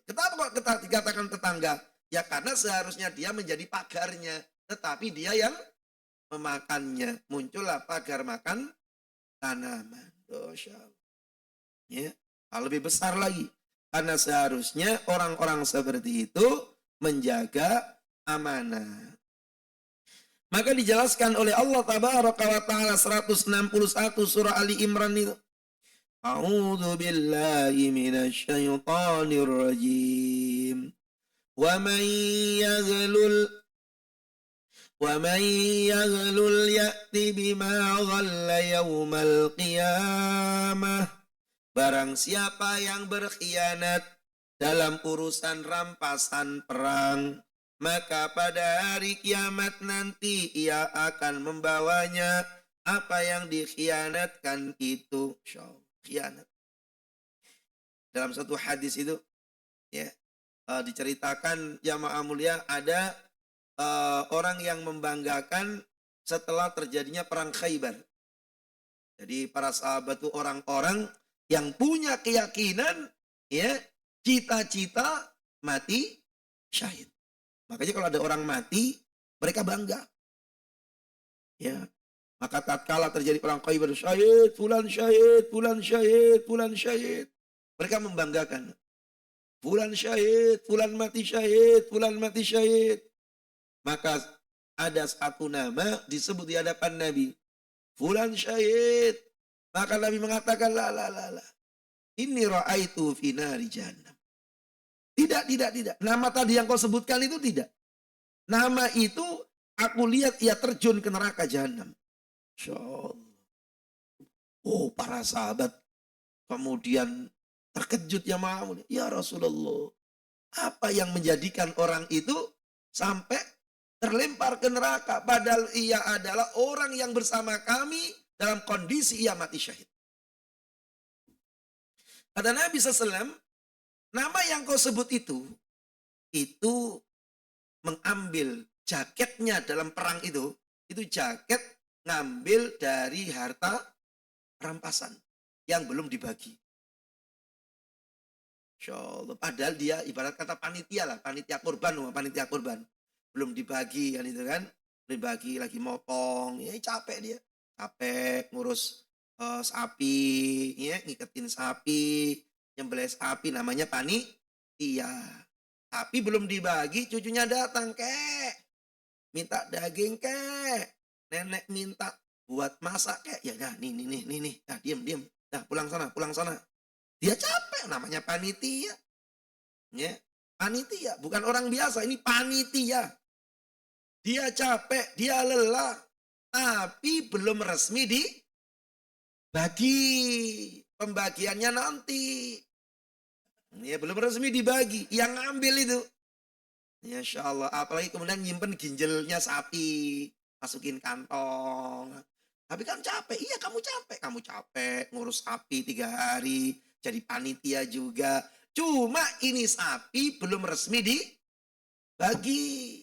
Kenapa kok dikatakan tetangga? Ya karena seharusnya dia menjadi pagarnya, tetapi dia yang memakannya. Muncullah pagar makan tanaman. Dosya. Ya, hal lebih besar lagi. Karena seharusnya orang-orang seperti itu menjaga amanah. Maka dijelaskan oleh Allah Tabaraka wa Ta'ala 161 surah Ali Imran itu. A'udzu billahi minasyaitonir rajim. ومن يغلل يأت بما غل يوم القيامة. Barang siapa yang berkhianat dalam urusan rampasan perang, maka pada hari kiamat nanti ia akan membawanya apa yang dikhianatkan itu. Khianat. Dalam satu hadis itu, ya, diceritakan jamaah mulia ada orang yang membanggakan setelah terjadinya perang Khaybar. Jadi para sahabat itu orang-orang yang punya keyakinan ya, cita-cita mati syahid. Makanya kalau ada orang mati, mereka bangga. Ya, maka tatkala terjadi perang Khaibar, syahid, fulan syahid, fulan syahid, fulan syahid. Mereka membanggakan. Fulan syahid, fulan mati syahid, fulan mati syahid. Maka ada satu nama disebut di hadapan Nabi. Fulan syahid. Maka Nabi mengatakan, la. Ini ra'aitu fi nari jahannam. Tidak. Nama tadi yang kau sebutkan itu tidak. Nama itu aku lihat ia terjun ke neraka jahanam. Insyaallah. Oh, para sahabat kemudian terkejut ya Ma'amun. Ya Rasulullah, apa yang menjadikan orang itu sampai terlempar ke neraka? Padahal ia adalah orang yang bersama kami dalam kondisi ia mati syahid. Kata Nabi SAW, nama yang kau sebut itu mengambil jaketnya dalam perang itu jaket ngambil dari harta rampasan yang belum dibagi. Insyaallah. Padahal dia ibarat kata panitia lah, panitia kurban. Belum dibagi kan itu kan. Dibagi lagi motong, ya capek dia. Capek ngurus sapi, ya ngiketin sapi, nyembelih sapi namanya panitia. Tapi belum dibagi, cucunya datang, kek. Minta daging, kek. Nenek minta buat masak, kek. Ya, nah, nih. Nah, diam. Nah, pulang sana. Dia capek, namanya panitia. Ya, panitia, bukan orang biasa, ini panitia. Dia capek, dia lelah, tapi belum resmi dibagi. Pembagiannya nanti. Ya, belum resmi dibagi. Yang ngambil itu. Ya, Masya Allah. Apalagi kemudian nyimpen ginjalnya sapi. Masukin kantong. Tapi kan capek. Iya, kamu capek. Ngurus sapi 3 hari. Jadi panitia juga. Cuma ini sapi belum resmi dibagi.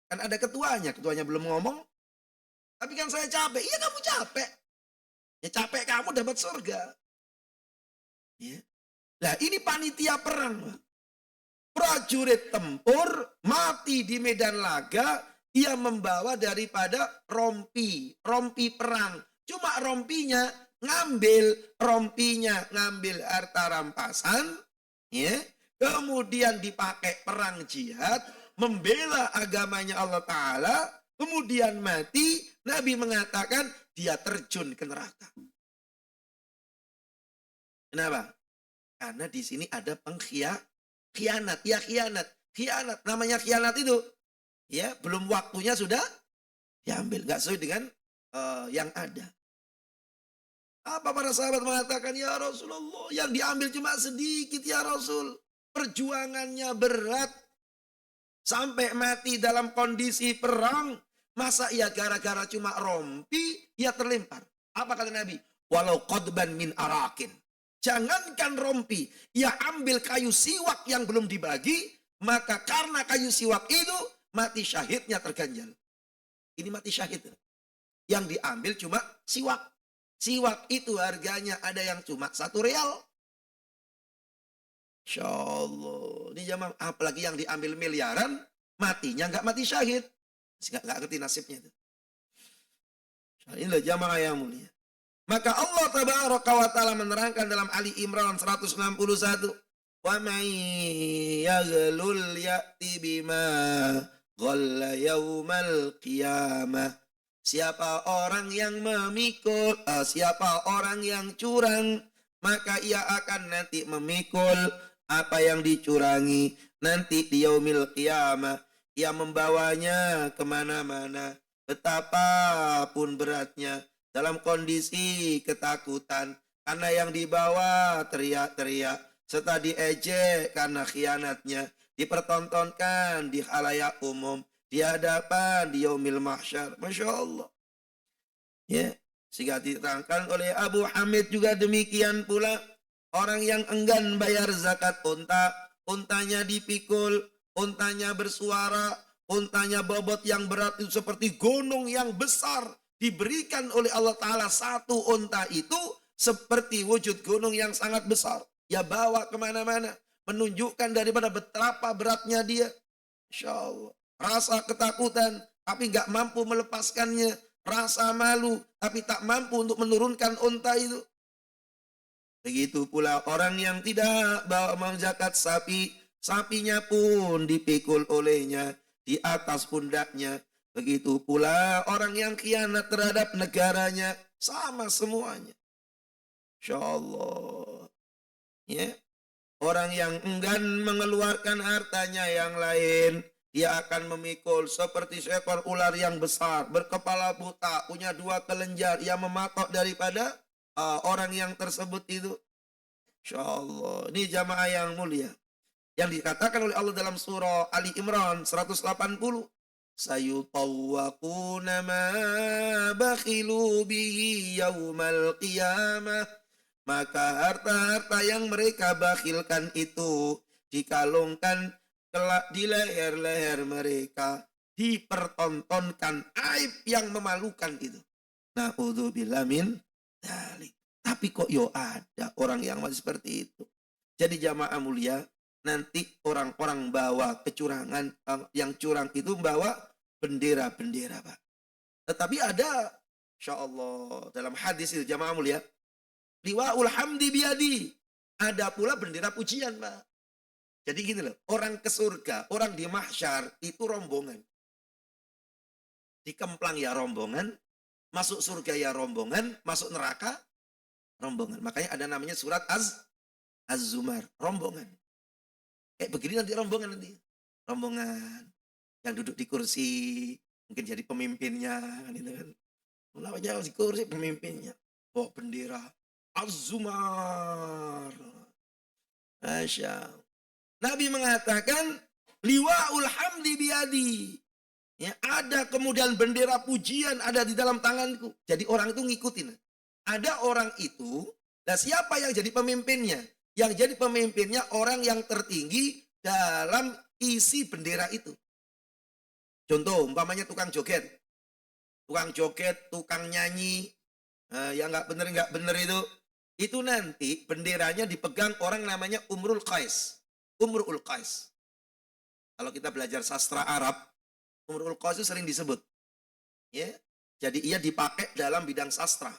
Kan ada ketuanya. Ketuanya belum ngomong. Tapi kan saya capek. Iya, kamu capek. Ya capek kamu dapat surga. Ya. Nah, ini panitia perang. Prajurit tempur mati di medan laga, ia membawa daripada rompi perang. Cuma rompinya ngambil harta rampasan, ya. Kemudian dipakai perang jihad, membela agamanya Allah Ta'ala, kemudian mati, Nabi mengatakan dia terjun ke neraka. Kenapa? Karena di sini ada khianat. Namanya khianat itu, ya belum waktunya sudah diambil, nggak sesuai dengan yang ada. Apa para sahabat mengatakan, ya Rasulullah, yang diambil cuma sedikit ya Rasul. Perjuangannya berat sampai mati dalam kondisi perang. Masa ia gara-gara cuma rompi, ia terlempar. Apa kata Nabi? Walau qadban min arakin. Jangankan rompi, ia ambil kayu siwak yang belum dibagi, maka karena kayu siwak itu, mati syahidnya terganjal. Ini mati syahid. Yang diambil cuma siwak. Siwak itu harganya ada yang cuma 1 real. Insya Allah. Ini zaman apalagi yang diambil miliaran, matinya nggak mati syahid. Nggak ngerti nasibnya itu. Inilah jamaah yang mulia. Maka Allah Tabaraka wa Ta'ala menerangkan dalam Ali Imran 161. Wa may yaghlul ya'ti bima ghalla yaumal qiyamah. Siapa orang yang memikul, siapa orang yang curang, maka ia akan nanti memikul apa yang dicurangi. Nanti di yaumil qiyamah, ia membawanya kemana-mana. Betapapun beratnya. Dalam kondisi ketakutan, karena yang dibawa teriak-teriak, serta diejek karena khianatnya, dipertontonkan di khalayak umum, di hadapan di yaumil mahsyar. Masya Allah. Ya, sehingga diterangkan oleh Abu Hamid juga demikian pula, orang yang enggan bayar zakat unta, untanya dipikul, untanya bersuara, untanya bobot yang berat itu seperti gunung yang besar. Diberikan oleh Allah Ta'ala 1 unta itu seperti wujud gunung yang sangat besar. Ya bawa kemana-mana. Menunjukkan daripada betapa beratnya dia. Insya Allah. Rasa ketakutan, tapi nggak mampu melepaskannya. Rasa malu, tapi tak mampu untuk menurunkan unta itu. Begitu pula orang yang tidak bawa zakat sapi, sapinya pun dipikul olehnya di atas pundaknya. Begitu pula orang yang khianat terhadap negaranya, sama semuanya. Insya Allah. Ya. Orang yang enggan mengeluarkan hartanya yang lain, dia akan memikul seperti seekor ular yang besar, berkepala buta, punya dua kelenjar, yang mematok daripada orang yang tersebut itu. Insya Allah. Ini jamaah yang mulia. Yang dikatakan oleh Allah dalam surah Ali Imran 180. Sayutawwaquna ma bakhilu bihi yaumal qiyamah. Maka harta-harta yang mereka bakhilkan itu dikalungkan kelak di leher-leher mereka. Dipertontonkan aib yang memalukan itu. Na'udzubillah min dzalik. Tapi kok ada orang yang masih seperti itu. Jadi jamaah mulia, nanti orang-orang bawa kecurangan, yang curang itu bawa bendera-bendera, Pak. Tetapi ada, insya Allah, dalam hadis itu jamaah mulia, liwa'ul hamdi biadi. Ada pula bendera pujian, Pak. Jadi gini loh, orang ke surga, orang di mahsyar itu rombongan. Dikemplang ya rombongan, masuk surga ya rombongan, masuk neraka rombongan. Makanya ada namanya surat Az-Zumar, rombongan. Kayak begini nanti rombongan nanti. Rombongan yang duduk di kursi, mungkin jadi pemimpinnya gitu kan. Namanya di kursi pemimpinnya. Bawa bendera Az-Zumar. Masya Allah. Nabi mengatakan liwa'ul hamdi biadi. Ya, ada kemudian bendera pujian ada di dalam tanganku. Jadi orang itu ngikutin. Ada orang itu, dan siapa yang jadi pemimpinnya? Yang jadi pemimpinnya orang yang tertinggi dalam isi bendera itu. Contoh, umpamanya tukang joget. Tukang joget, tukang nyanyi, yang nggak bener itu nanti benderanya dipegang orang namanya Umrul Qais. Umrul Qais. Kalau kita belajar sastra Arab, Umrul Qais itu sering disebut. Ya, jadi ia dipakai dalam bidang sastra.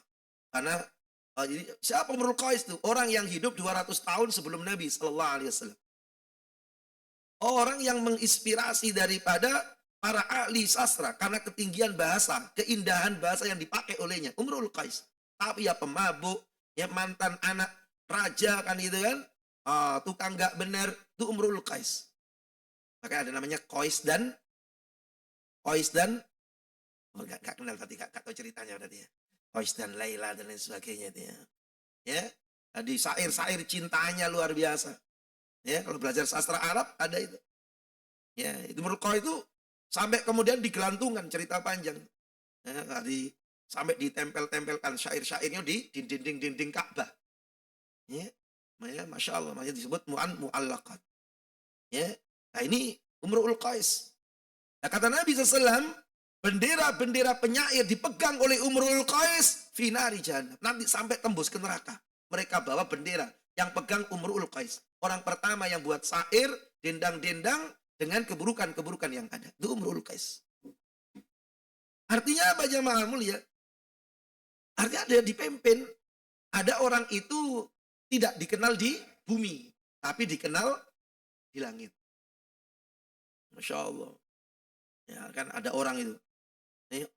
Karena jadi siapa Umrul Qais itu? Orang yang hidup 200 tahun sebelum Nabi Sallallahu Alaihi Wasallam. Orang yang menginspirasi daripada para ahli sastra karena ketinggian bahasa, keindahan bahasa yang dipakai olehnya. Umrul Qais. Tapi ya pemabuk, ya mantan anak raja kan itu kan. Tukang gak benar, itu Umrul Qais. Maka ada namanya Qais dan gak kenal tadi, gak tahu ceritanya tadi ya. Qais dan Laila dan lain sebagainya itu ya. Ya, di syair-syair cintanya luar biasa. Ya, kalau belajar sastra Arab ada itu. Ya, itu Umrul Qais itu sampai kemudian digelantungkan cerita panjang. Ya, sampai ditempel-tempelkan syair-syairnya di dinding-dinding Ka'bah. Ya, Masya Allah, makanya disebut mu'allaqat. Ya, nah ini Umrul Qais. Nah, kata Nabi SAW, bendera-bendera penyair dipegang oleh Umrul Qais finari jahannam. Nanti sampai tembus ke neraka. Mereka bawa bendera yang pegang Umrul Qais. Orang pertama yang buat syair, dendang-dendang dengan keburukan-keburukan yang ada. Itu Umrul Qais. Artinya apa jamaah mulia? Artinya ada dipimpin. Ada orang itu tidak dikenal di bumi, tapi dikenal di langit. Masya Allah. Ya, kan ada orang itu.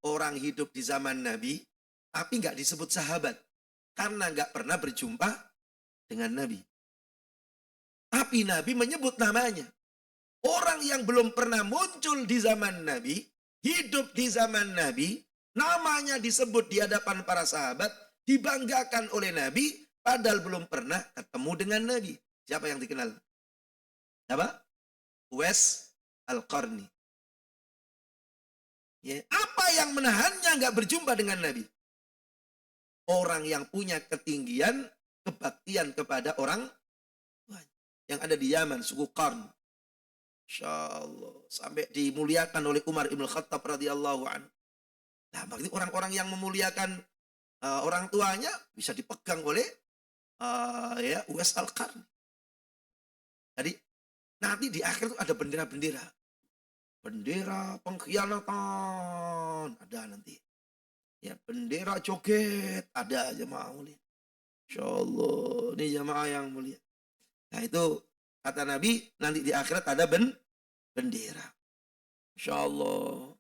Orang hidup di zaman Nabi, tapi nggak disebut sahabat. Karena nggak pernah berjumpa dengan Nabi. Tapi Nabi menyebut namanya. Orang yang belum pernah muncul di zaman Nabi, hidup di zaman Nabi, namanya disebut di hadapan para sahabat, dibanggakan oleh Nabi, padahal belum pernah ketemu dengan Nabi. Siapa yang dikenal? Siapa? Uwais Al-Qarni. Ya, apa yang menahannya nggak berjumpa dengan Nabi? Orang yang punya ketinggian, kebaktian kepada orang yang ada di Yaman, suku Qarn. Insya Allah. Sampai dimuliakan oleh Umar Ibn Khattab radhiyallahu anhu. Nah, berarti orang-orang yang memuliakan orang tuanya bisa dipegang oleh ya Uwais Al-Qarni. Jadi nanti di akhir itu ada bendera-bendera. Bendera pengkhianatan ada nanti. Ya, bendera joget ada jemaah mulia. Insya Allah, ini jemaah yang mulia. Nah itu kata Nabi, nanti di akhirat ada bendera. Insya Allah,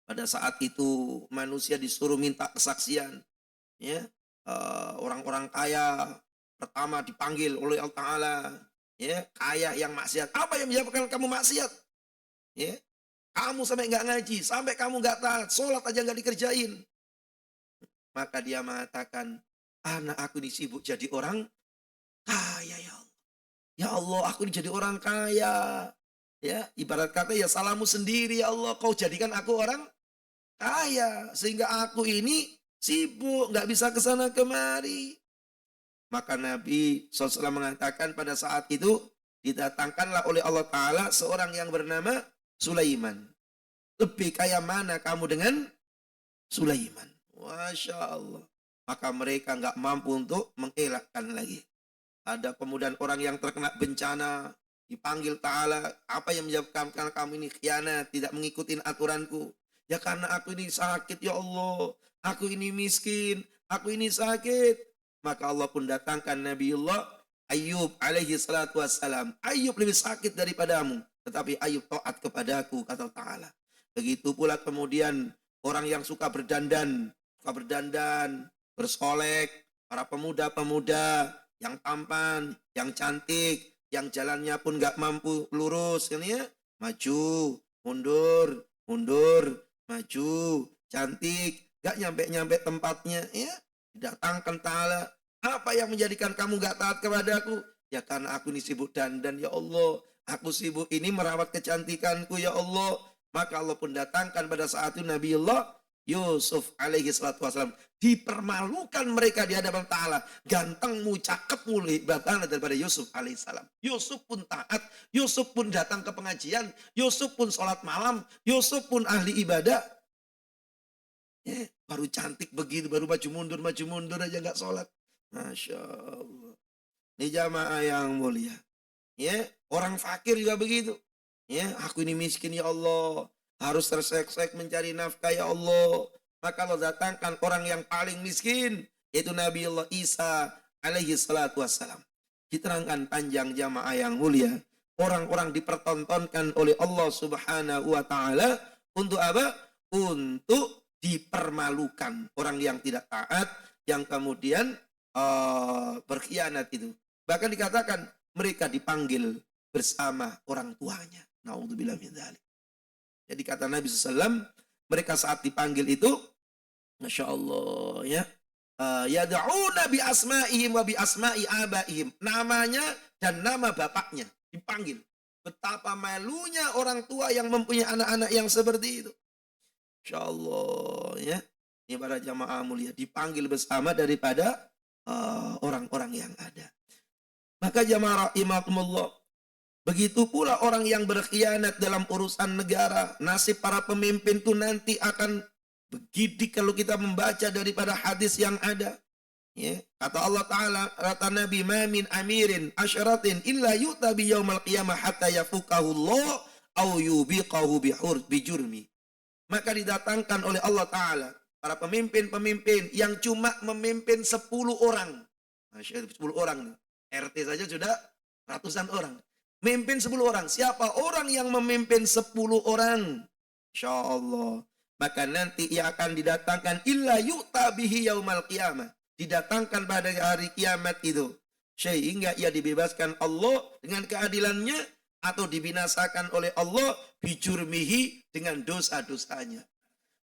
pada saat itu manusia disuruh minta kesaksian. Ya, orang-orang kaya pertama dipanggil oleh Allah Ta'ala. Ya, kaya yang maksiat. Apa yang menyebabkan kamu maksiat? Ya, kamu sampai nggak ngaji, sampai kamu nggak taat, sholat aja nggak dikerjain. Maka dia mengatakan, anak aku ini sibuk jadi orang kaya ya Allah. Ya Allah, aku ini jadi orang kaya. Ya, ibarat kata ya salahmu sendiri ya Allah, kau jadikan aku orang kaya. Sehingga aku ini sibuk, nggak bisa kesana kemari. Maka Nabi SAW mengatakan pada saat itu, didatangkanlah oleh Allah Ta'ala seorang yang bernama Sulaiman. Lebih kaya mana kamu dengan Sulaiman? Masya Allah. Maka mereka nggak mampu untuk mengelakkan lagi. Ada kemudian orang yang terkena bencana, dipanggil Ta'ala, apa yang menyebabkan kamu ini khianat, tidak mengikuti aturanku? Ya karena aku ini sakit ya Allah, aku ini miskin, aku ini sakit. Maka Allah pun datangkan Nabiullah Ayub alaihi salatu wassalam. Ayub lebih sakit daripadamu, tetapi Ayub taat kepadaku, kata Ta'ala. Begitu pula kemudian orang yang suka berdandan, bersolek, para pemuda-pemuda yang tampan, yang cantik, yang jalannya pun nggak mampu lurus, kan ya? Maju, mundur, maju, cantik, nggak nyampe tempatnya, ya? Didatangkan Ta'ala. Apa yang menjadikan kamu nggak taat kepadaku? Ya karena aku ini sibuk dandan, ya Allah. Aku sibuk ini merawat kecantikanku, ya Allah. Maka Allah pun datangkan pada saat itu Nabiullah Yusuf alaihi salatu wassalam. Dipermalukan mereka di hadapan Ta'ala. Gantengmu, cakepmu lebih bagus daripada Yusuf alaihi salam. Yusuf pun taat, Yusuf pun datang ke pengajian, Yusuf pun sholat malam, Yusuf pun ahli ibadah. Ya, baru cantik begitu, baru maju mundur aja nggak sholat. Masya Allah. Ini jamaah yang mulia. Ya, orang fakir juga begitu. Ya, aku ini miskin ya Allah, harus tersek-sek mencari nafkah ya Allah. Maka Allah datangkan orang yang paling miskin, yaitu Nabi Allah Isa alaihi salatu wassalam. Diterangkan panjang jamaah yang mulia. Orang-orang dipertontonkan oleh Allah subhanahu wa ta'ala. Untuk apa? Untuk dipermalukan. Orang yang tidak taat, yang kemudian berkhianat itu. Bahkan dikatakan mereka dipanggil bersama orang tuanya. Na'udzubillah min dzalik. Jadi kata Nabi SAW, mereka saat dipanggil itu, Masya Allah ya, yad'una bi asma'ihim wa bi asma'i abaihim. Namanya dan nama bapaknya dipanggil. Betapa malunya orang tua yang mempunyai anak-anak yang seperti itu. Masya Allah ya. Ini para jamaah mulia dipanggil bersama daripada orang-orang yang ada. Maka jamaah rahimakumullah, begitu pula orang yang berkhianat dalam urusan negara. Nasib para pemimpin itu nanti akan begidik kalau kita membaca daripada hadis yang ada. Ya, kata Allah Ta'ala, kata Nabi, ma min amirin asyaratin illa yu'ta bi yaumal qiyamah hatta yafukahu Allah au yubiqahu bijurmi. Maka didatangkan oleh Allah Ta'ala para pemimpin-pemimpin yang cuma memimpin 10 orang. Masya Allah, 10 orang. RT saja sudah ratusan orang. Memimpin 10 orang. Siapa orang yang memimpin 10 orang? Insya Allah. Maka nanti ia akan didatangkan illa yu'ta bihi yaumal qiyamah. Didatangkan pada hari kiamat itu. Sehingga ia dibebaskan Allah dengan keadilannya atau dibinasakan oleh Allah bijurmihi dengan dosa-dosanya.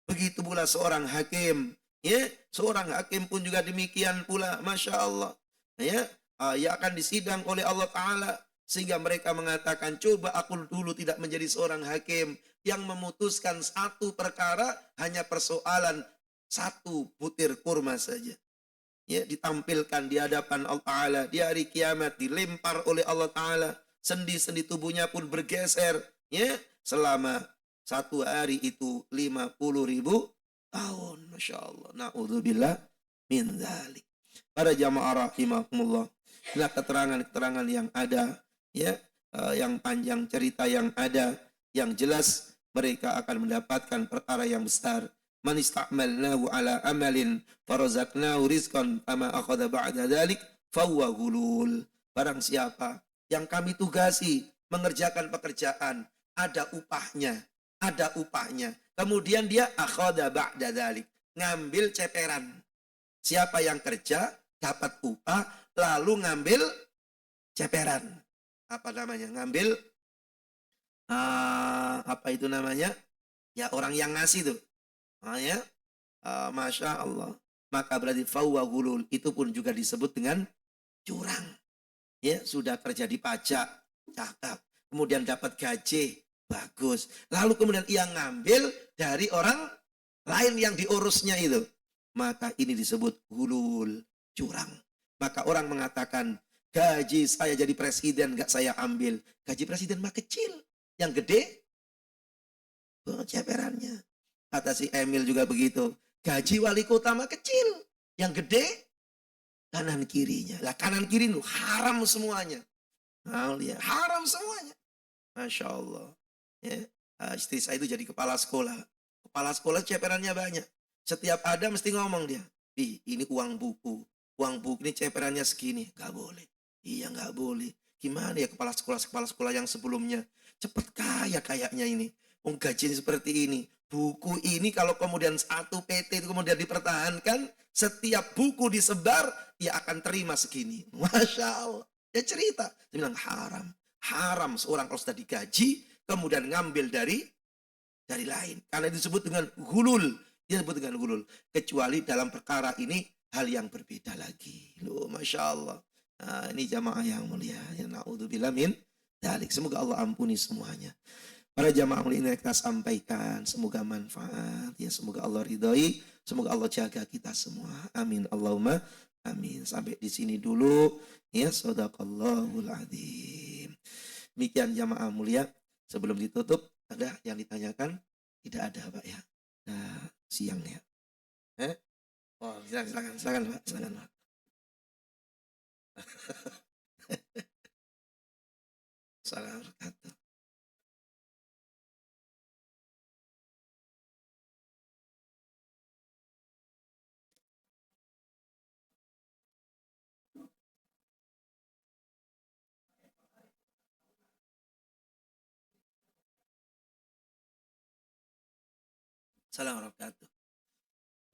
Begitu pula seorang hakim. Ya, seorang hakim pun juga demikian pula. Masya Allah. Ya, ia akan disidang oleh Allah Ta'ala. Sehingga mereka mengatakan, coba aku dulu tidak menjadi seorang hakim yang memutuskan satu perkara hanya persoalan satu butir kurma saja. Ya, ditampilkan di hadapan Allah Ta'ala. Di hari kiamat dilempar oleh Allah Ta'ala. Sendi-sendi tubuhnya pun bergeser. Ya, selama satu hari itu 50.000 tahun. Masya Allah. Na'udzubillah min dzalik. Para jamaah rahimakumullah. Inilah keterangan-keterangan yang ada, ya, yang panjang cerita yang ada, yang jelas mereka akan mendapatkan perkara yang besar. Man ista'malnahu ala amalin farazaqnahu rizqan ama akhadha ba'da dzalik fahuwa ghulul. Barang siapa yang kami tugasi mengerjakan pekerjaan, ada upahnya, ada upahnya. Kemudian dia akhadha ba'da dzalik, ngambil ceperan. Siapa yang kerja dapat upah lalu ngambil ceperan. Apa namanya? Ngambil apa itu namanya? Ya, orang yang ngasih tuh. Ya, Masya Allah. Maka berarti fahuwa ghulul, itu pun juga disebut dengan curang. Ya, sudah terjadi pajak, cakep. Kemudian dapat gaji, bagus. Lalu kemudian ia ngambil dari orang lain yang diurusnya itu. Maka ini disebut ghulul, curang. Maka orang mengatakan, gaji saya jadi presiden gak saya ambil. Gaji presiden mah kecil. Yang gede, ceperannya. Kata si Emil juga begitu. Gaji wali kota mah kecil. Yang gede, kanan kirinya. Lah kanan kiri itu haram semuanya. Nah, lihat, haram semuanya. Masya Allah. Ya, istri saya itu jadi kepala sekolah. Kepala sekolah ceperannya banyak. Setiap ada mesti ngomong dia. Ini uang buku. Uang buku ini ceperannya segini. Gak boleh. Iya gak boleh. Gimana ya kepala sekolah yang sebelumnya. Cepet kaya kayaknya ini. Gajinya seperti ini. Buku ini kalau kemudian satu PT itu kemudian dipertahankan. Setiap buku disebar. Ia akan terima segini. Masya Allah. Dia cerita. Dia bilang haram. Haram seorang kalau sudah digaji. Kemudian ngambil dari lain. Karena disebut dengan ghulul. Dia disebut dengan ghulul. Kecuali dalam perkara ini hal yang berbeda lagi. Loh, Masya Allah. Nah, ini jamaah yang mulia. Ya, na'udzubillah min dzalik. Semoga Allah ampuni semuanya. Para jamaah mulia ini kita sampaikan. Semoga manfaat. Ya, semoga Allah ridhoi. Semoga Allah jaga kita semua. Amin. Allahumma amin. Sampai di sini dulu. Ya, shadaqallahul adzim. Demikian jamaah mulia. Sebelum ditutup, ada yang ditanyakan? Tidak ada, Pak ya. Nah, siang ya. Oh, silakan Pak. Silakan Pak. Assalamualaikum. Assalamualaikum.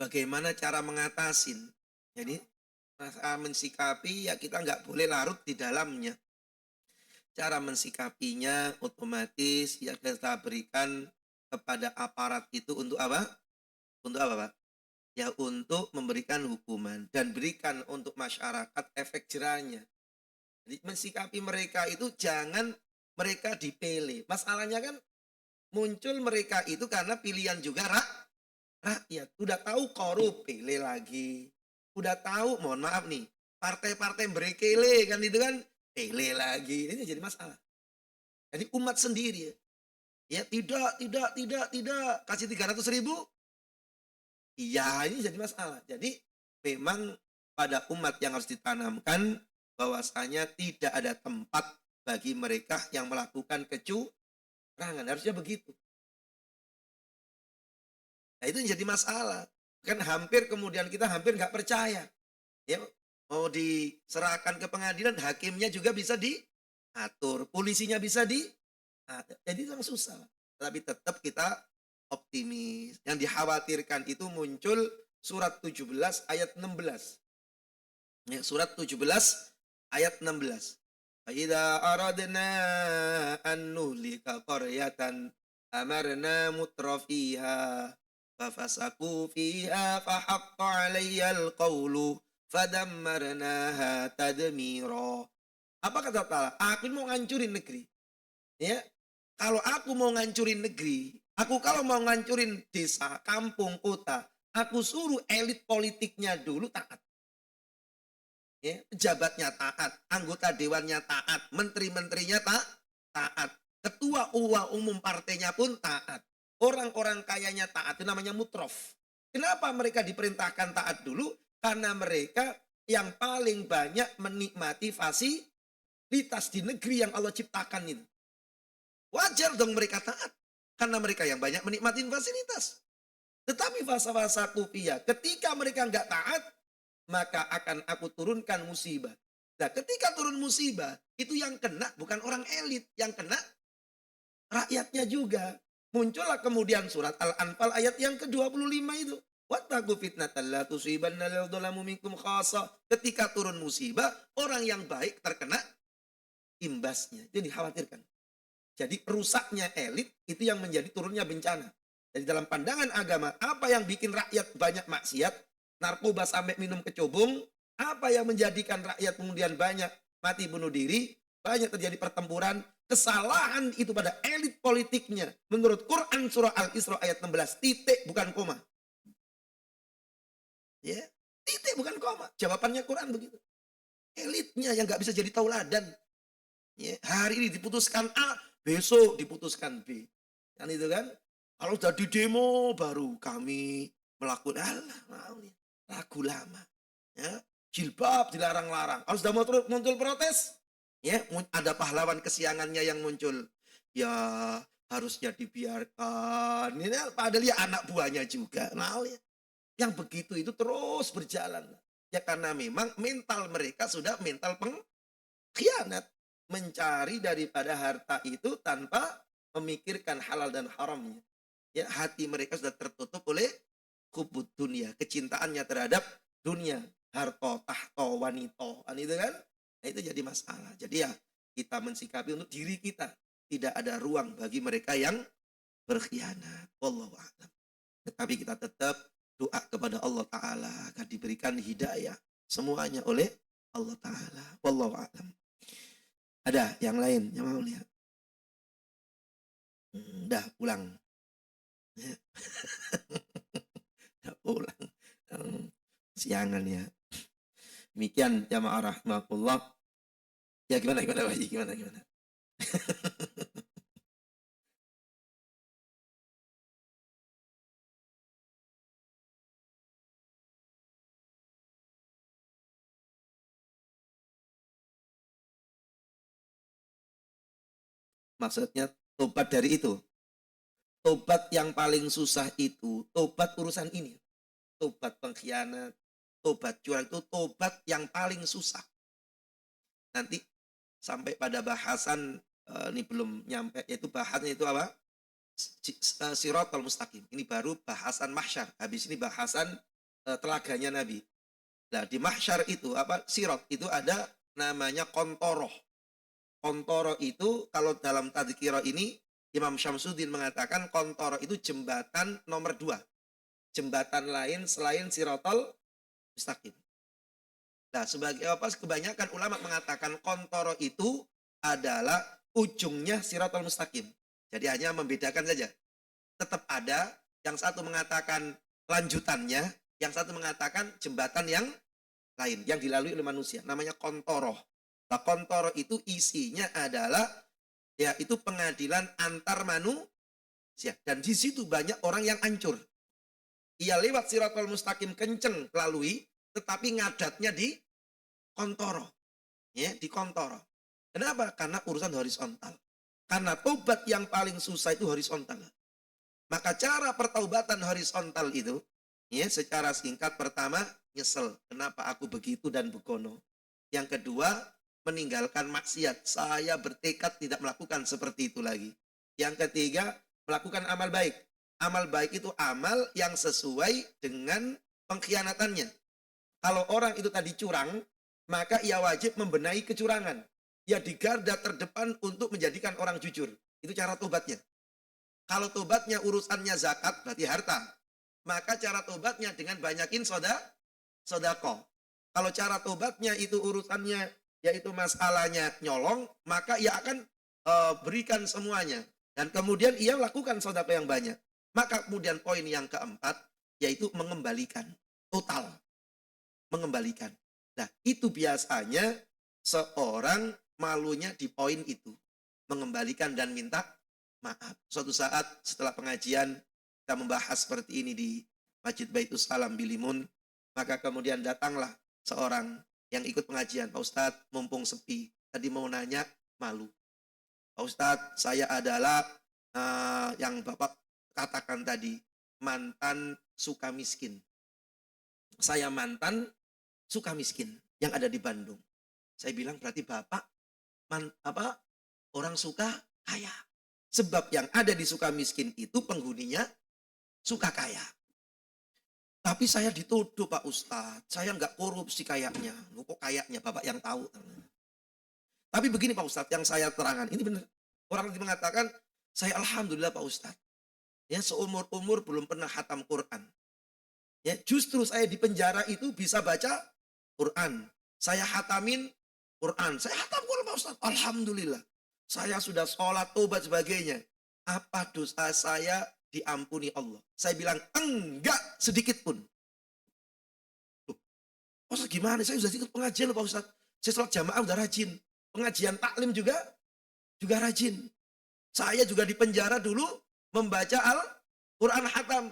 Bagaimana cara mengatasin? Jadi mensikapi ya kita nggak boleh larut di dalamnya. Cara mensikapinya otomatis ya kita berikan kepada aparat itu untuk apa? Untuk apa, Pak? Ya untuk memberikan hukuman dan berikan untuk masyarakat efek jerahnya. Jadi mensikapi mereka itu jangan mereka dipilih. Masalahnya kan muncul mereka itu karena pilihan juga rakyat. Udah tahu korup, pilih lagi. Udah tahu, mohon maaf nih, partai-partai berekele kan itu kan, pilih lagi. Ini jadi masalah. Jadi umat sendiri ya. Ya tidak. Kasih 300.000. Iya, ini jadi masalah. Jadi memang pada umat yang harus ditanamkan bahwasanya tidak ada tempat bagi mereka yang melakukan kecurangan. Harusnya begitu. Nah itu jadi masalah. Kan hampir kemudian kita hampir nggak percaya. Ya, mau diserahkan ke pengadilan, hakimnya juga bisa diatur, polisinya bisa jadi itu susah. Tapi tetap kita optimis. Yang dikhawatirkan itu muncul surat 17 ayat 16. Ya, surat 17 ayat 16. Idza aradna an nuhlika qaryatan amarna mutrafiha fafasaku fiha fahaqqa 'alayyal qawlu fadammarnaha tadmira. Apa kata Allah? Aku mau ngancurin negeri. Ya. Kalau aku mau ngancurin negeri, aku kalau mau ngancurin desa, kampung, kota, aku suruh elit politiknya dulu taat. Ya, pejabatnya taat, anggota dewannya taat, menteri-menterinya taat, ketua umum partainya pun taat. Orang-orang kayanya taat, itu namanya mutrof. Kenapa mereka diperintahkan taat dulu? Karena mereka yang paling banyak menikmati fasilitas di negeri yang Allah ciptakan itu. Wajar dong mereka taat. Karena mereka yang banyak menikmati fasilitas. Tetapi fasa-fasa kufiyah, ketika mereka nggak taat, maka akan aku turunkan musibah. Nah, ketika turun musibah, itu yang kena bukan orang elit, yang kena rakyatnya juga. Muncullah kemudian surat Al-Anfal ayat yang ke-25 itu. Wattaqu fitnatan la tusibanna lil dzalamu minkum khassa. Ketika turun musibah, orang yang baik terkena imbasnya. Jadi dikhawatirkan. Jadi rusaknya elit itu yang menjadi turunnya bencana. Jadi dalam pandangan agama, apa yang bikin rakyat banyak maksiat, narkoba sampai minum kecubung, apa yang menjadikan rakyat kemudian banyak mati bunuh diri, banyak terjadi pertempuran, kesalahan itu pada elit politiknya. Menurut Quran surah Al-Isra ayat 16, titik bukan koma. Ya, titik bukan koma. Jawabannya Quran begitu. Elitnya yang nggak bisa jadi tauladan. Ya, hari ini diputuskan A, besok diputuskan B. Kan itu kan? Kalau sudah di demo baru kami melakukan lagu lama. Ya, jilbab dilarang-larang. Kalau sudah muncul protes, ya ada pahlawan kesiangannya yang muncul. Ya harusnya dibiarkan. Ini padahal ya anak buahnya juga. Nah, ya. Yang begitu itu terus berjalan. Ya karena memang mental mereka sudah mental pengkhianat. Mencari daripada harta itu tanpa memikirkan halal dan haramnya. Ya, hati mereka sudah tertutup oleh hubud dunia, kecintaannya terhadap dunia, harta, tahta, wanita, kan itu kan? Nah, itu jadi masalah. Jadi ya kita mensikapi untuk diri kita, tidak ada ruang bagi mereka yang berkhianat. Wallahu a'lam. Tetapi kita tetap doa kepada Allah Ta'ala agar diberikan hidayah semuanya oleh Allah Ta'ala. Wallahu a'lam. Ada yang lain yang mau lihat? Dah pulang. Ya. Dah pulang. Siangan ya. Demikian jamaah rahmatullah. Ya gimana Pak Haji? Gimana? Maksudnya tobat dari itu. Tobat yang paling susah itu tobat urusan ini. Tobat pengkhianat, tobat curang itu tobat yang paling susah. Nanti sampai pada bahasan ini belum nyampe, yaitu bahasannya itu apa? Siratal mustaqim. Ini baru bahasan mahsyar. Habis ini bahasan telaganya Nabi. Nah, di mahsyar itu apa? Sirat itu ada namanya kontoroh. Kontoro itu kalau dalam tadzkirah ini Imam Syamsuddin mengatakan kontoro itu jembatan nomor 2. Jembatan lain selain Siratal mustaqim. Nah, sebagai apa? Kebanyakan ulama mengatakan kontoro itu adalah ujungnya Siratal mustaqim. Jadi hanya membedakan saja. Tetap ada, yang satu mengatakan lanjutannya, yang satu mengatakan jembatan yang lain, yang dilalui oleh manusia. Namanya kontoroh. Nah, kontoroh itu isinya adalah, yaitu pengadilan antar manusia. Dan di situ banyak orang yang hancur. Ia lewat Siratal mustaqim kenceng lalui, tetapi ngadatnya di kontoroh. Ya, di kontoroh. Kenapa? Karena urusan horizontal. Karena tobat yang paling susah itu horizontal. Maka cara pertaubatan horizontal itu, ya, secara singkat pertama, nyesel. Kenapa aku begitu dan begono. Yang kedua, meninggalkan maksiat. Saya bertekad tidak melakukan seperti itu lagi. Yang ketiga, melakukan amal baik. Amal baik itu amal yang sesuai dengan pengkhianatannya. Kalau orang itu tadi curang, maka ia wajib membenahi kecurangan. Ia di garda terdepan untuk menjadikan orang jujur. Itu cara tobatnya. Kalau tobatnya urusannya zakat, berarti harta. Maka cara tobatnya dengan banyakin sodako. Kalau cara tobatnya itu urusannya, yaitu masalahnya nyolong, maka ia akan berikan semuanya. Dan kemudian ia lakukan sodako yang banyak. Maka kemudian poin yang keempat, yaitu mengembalikan. Total. Mengembalikan. Nah, itu biasanya seorang malunya di poin itu. Mengembalikan dan minta maaf. Suatu saat setelah pengajian, kita membahas seperti ini di Masjid Baitus Salam Bilimun, maka kemudian datanglah seorang yang ikut pengajian. Pak Ustadz, mumpung sepi, tadi mau nanya, malu. Pak Ustadz, saya adalah yang Bapak katakan tadi, mantan suka miskin. Saya mantan suka miskin yang ada di Bandung. Saya bilang berarti Bapak orang suka kaya. Sebab yang ada di suka miskin itu penghuninya suka kaya. Tapi saya dituduh Pak Ustadz, saya nggak korupsi kayaknya. Kok kayaknya Bapak yang tahu. Tapi begini Pak Ustadz, yang saya terangkan, ini benar. Orang nanti mengatakan, saya alhamdulillah Pak Ustadz. Ya, seumur-umur belum pernah khatam Quran. Ya, justru saya di penjara itu bisa baca Quran. Saya khatamin Quran. Saya khatam Quran Pak Ustadz. Alhamdulillah. Saya sudah sholat, tobat, sebagainya. Apa dosa saya diampuni Allah? Saya bilang, enggak sedikit pun. Loh, Pak Ustadz gimana? Saya sudah ikut pengajian loh Pak Ustadz. Saya sholat jamaah udah rajin. Pengajian taklim juga rajin. Saya juga di penjara dulu membaca Al-Quran khatam.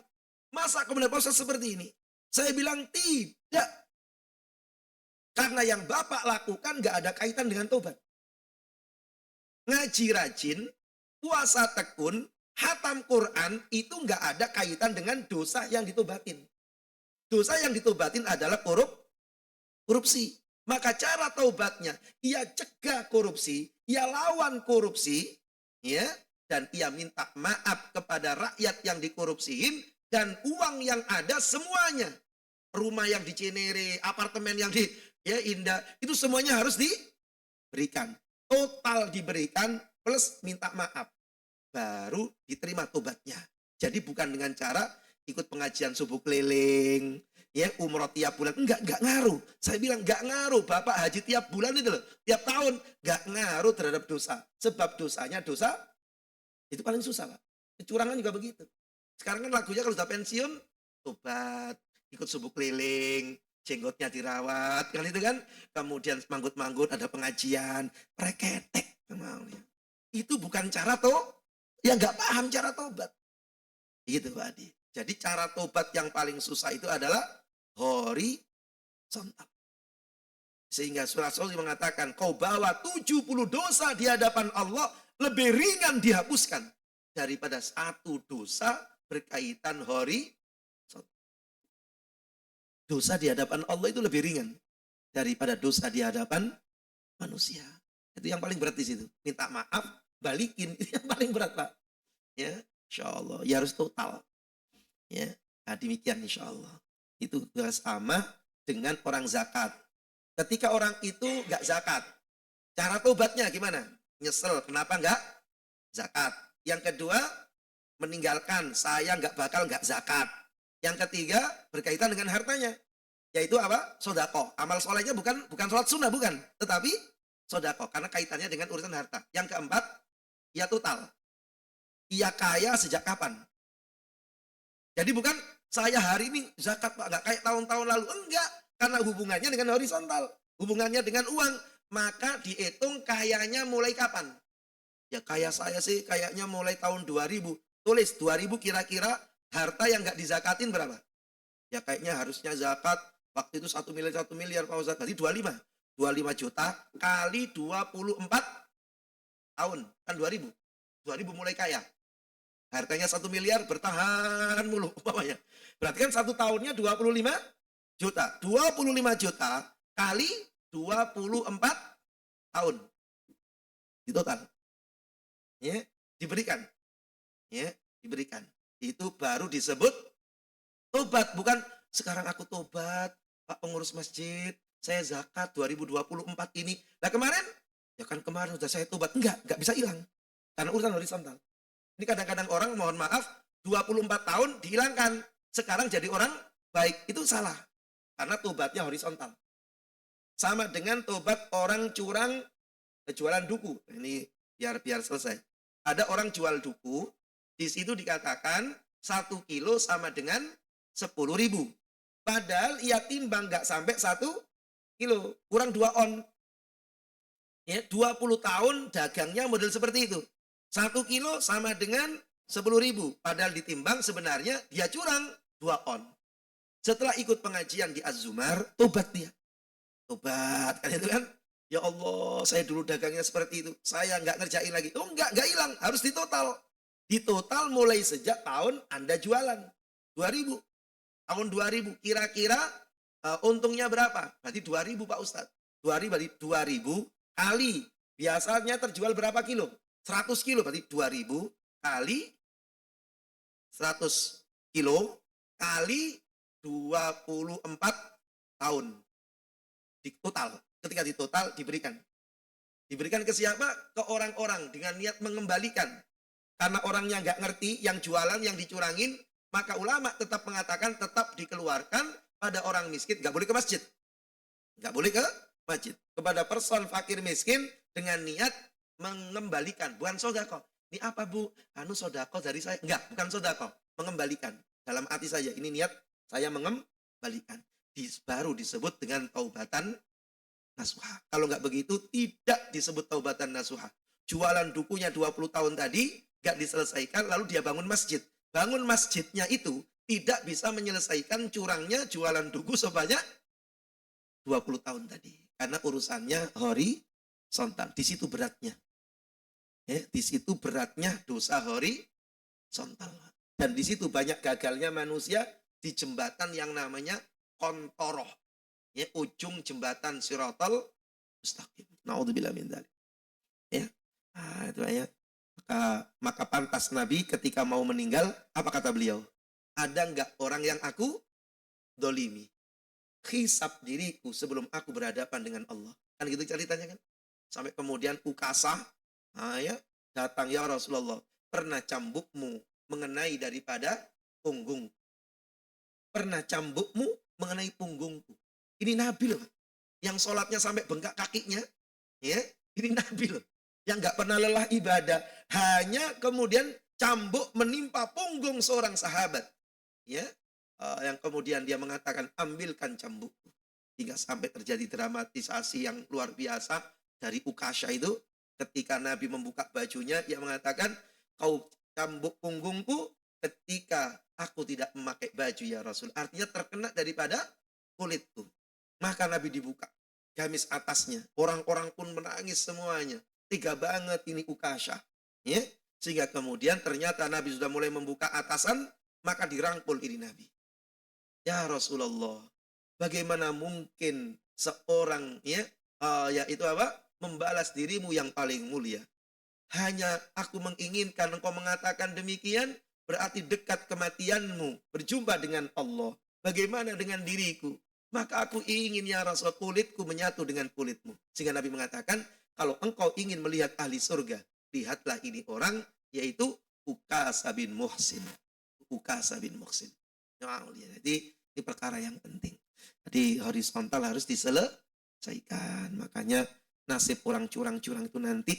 Masa kemudian Pak Ustadz seperti ini? Saya bilang tidak. Karena yang Bapak lakukan gak ada kaitan dengan tobat. Ngaji rajin, puasa tekun, khatam Quran itu gak ada kaitan dengan dosa yang ditobatin. Dosa yang ditobatin adalah korupsi. Maka cara taubatnya, ia cegah korupsi, ia lawan korupsi, ya, dan ia minta maaf kepada rakyat yang dikorupsiin, dan uang yang ada semuanya, rumah yang di Cinere, apartemen yang di Indah, itu semuanya harus diberikan. Total diberikan plus minta maaf. Baru diterima tobatnya. Jadi bukan dengan cara ikut pengajian subuh keliling, ya umroh tiap bulan. Enggak ngaruh. Saya bilang enggak ngaruh. Bapak haji tiap bulan itu loh, tiap tahun. Enggak ngaruh terhadap dosa. Sebab dosanya dosa itu paling susah Pak. Kecurangan juga begitu. Sekarang kan lagunya kalau sudah pensiun, tobat, ikut subuh keliling, jenggotnya dirawat, kan itu kan. Kemudian manggut-manggut ada pengajian, reketek. Itu bukan cara ya nggak paham cara tobat. Gitu Pak Adi. Jadi cara tobat yang paling susah itu adalah horizontal. Sehingga surah Rasul mengatakan, kau bawa 70 dosa di hadapan Allah, lebih ringan dihapuskan daripada satu dosa berkaitan horizontal. Dosa di hadapan Allah itu lebih ringan daripada dosa di hadapan manusia. Itu yang paling berat di situ. Minta maaf, balikin, itu yang paling berat Pak. Ya, insya Allah. Ya harus total. Ya, nah demikian insya Allah. Itu sama dengan orang zakat. Ketika orang itu nggak zakat, cara tobatnya gimana? Nyesel, kenapa nggak zakat? Yang kedua, meninggalkan, saya nggak zakat. Yang ketiga, berkaitan dengan hartanya. Yaitu apa? Sodako. Amal solehnya bukan sholat sunnah, bukan. Tetapi sodako, karena kaitannya dengan urusan harta. Yang keempat, ya total. Ia kaya sejak kapan? Jadi bukan saya hari ini zakat Pak, nggak kayak tahun-tahun lalu. Enggak, karena hubungannya dengan horizontal. Hubungannya dengan uang. Maka dihitung kayanya mulai kapan? Ya kaya saya sih kayaknya mulai tahun 2000. Tulis 2000 kira-kira harta yang nggak dizakatin berapa? Ya kayaknya harusnya zakat waktu itu 1 miliar Pak Ustadz. Berarti 25 juta kali 24 tahun. Kan 2000 mulai kaya. Harganya 1 miliar bertahan mulu umpamanya. Berarti kan 1 tahunnya 25 juta. 25 juta kali 24 tahun. Di total. Ya, diberikan. Ya, diberikan. Itu baru disebut tobat. Bukan sekarang aku tobat, Pak pengurus masjid, saya zakat 2024 ini. Nah kemarin, ya kan kemarin sudah saya tobat. Enggak bisa hilang. Karena urusan horizontal. Ini kadang-kadang orang mohon maaf 24 tahun dihilangkan. Sekarang jadi orang baik. Itu salah. Karena tobatnya horizontal. Sama dengan tobat orang curang jualan duku. Ini biar selesai. Ada orang jual duku. Di situ dikatakan 1 kilo sama dengan 10.000. Padahal ia timbang nggak sampai 1 kilo. Kurang 2 on. Ya, 20 tahun dagangnya model seperti itu. 1 kilo sama dengan 10.000. Padahal ditimbang sebenarnya dia curang 2 on. Setelah ikut pengajian di Az-Zumar, tobat dia. tobat kan itu kan. Ya Allah, saya dulu dagangnya seperti itu. Saya nggak ngerjain lagi. Oh nggak hilang. Harus ditotal. Ditotal mulai sejak tahun Anda jualan. 2000. Tahun 2000. Kira-kira untungnya berapa? Berarti 2000 Pak Ustadz. 2000 berarti 2000 kali. Biasanya terjual berapa kilo? 100 kilo. Berarti 2000 kali 100 kilo kali 24 tahun. Di total. Ketika ditotal diberikan. Diberikan ke siapa? Ke orang-orang dengan niat mengembalikan. Karena orangnya nggak ngerti, yang jualan, yang dicurangin, maka ulama tetap mengatakan tetap dikeluarkan pada orang miskin. Nggak boleh ke masjid. Nggak boleh ke masjid. Kepada person fakir miskin dengan niat mengembalikan. Bukan sodako. Ini apa bu? Anu sodako dari saya. Enggak, bukan sodako. Mengembalikan. Dalam hati saya, ini niat saya mengembalikan. Baru disebut dengan taubatan nasuha. Kalau nggak begitu, tidak disebut taubatan nasuha. Jualan dukunya 20 tahun tadi, nggak diselesaikan, lalu dia bangun masjid. Bangun masjidnya itu tidak bisa menyelesaikan curangnya jualan duku sebanyak 20 tahun tadi. Karena urusannya horizontal. Di situ beratnya. Ya, di situ beratnya dosa horizontal. Dan di situ banyak gagalnya manusia di jembatan yang namanya kontoroh. Ya, ujung jembatan Siratal Mustaqim. Naudzubillah min dzalik. Ya. Nah, itu ayat. Maka pantas Nabi ketika mau meninggal, apa kata beliau? Ada enggak orang yang aku dolimi? Hisab diriku sebelum aku berhadapan dengan Allah. Kan gitu ceritanya kan? Sampai kemudian Ukasah, ya, datang, ya Rasulullah, pernah cambukmu mengenai daripada punggung. Pernah cambukmu mengenai punggungku. Ini Nabi loh, yang sholatnya sampai bengkak kakinya, ya, ini Nabi loh, yang nggak pernah lelah ibadah, hanya kemudian cambuk menimpa punggung seorang sahabat, ya, yang kemudian dia mengatakan ambilkan cambukku, hingga sampai terjadi dramatisasi yang luar biasa dari Ukasha itu, ketika Nabi membuka bajunya, dia mengatakan kau cambuk punggungku ketika aku tidak memakai baju ya Rasul, artinya terkena daripada kulitku. Maka Nabi dibuka gamis atasnya. Orang-orang pun menangis semuanya. Tega banget ini Ukasha. Ya? Sehingga kemudian ternyata Nabi sudah mulai membuka atasan, maka dirangkul ini Nabi. Ya Rasulullah, bagaimana mungkin seorang yaitu apa? Membalas dirimu yang paling mulia. Hanya aku menginginkan engkau mengatakan demikian, berarti dekat kematianmu, berjumpa dengan Allah. Bagaimana dengan diriku? Maka aku ingin ya Rasul, kulitku menyatu dengan kulitmu. Sehingga Nabi mengatakan, kalau engkau ingin melihat ahli surga, lihatlah ini orang, yaitu Ukasha bin Muhsin. Ukasha bin Muhsin. Jadi ini perkara yang penting. Jadi horizontal harus diselesaikan. Makanya nasib orang curang-curang itu nanti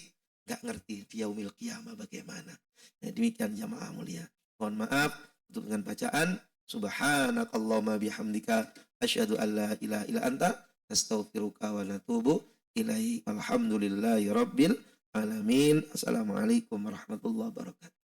nggak ngerti di yaumil qiyamah bagaimana. Ya, demikian jamaah mulia. Mohon maaf untuk dengan bacaan. Subhanakallahumma bihamdika asyhadu an la ilaha illa anta astaghfiruka wa natubu ilaik. Alhamdulillahi rabbil alamin. Assalamualaikum warahmatullahi wabarakatuh.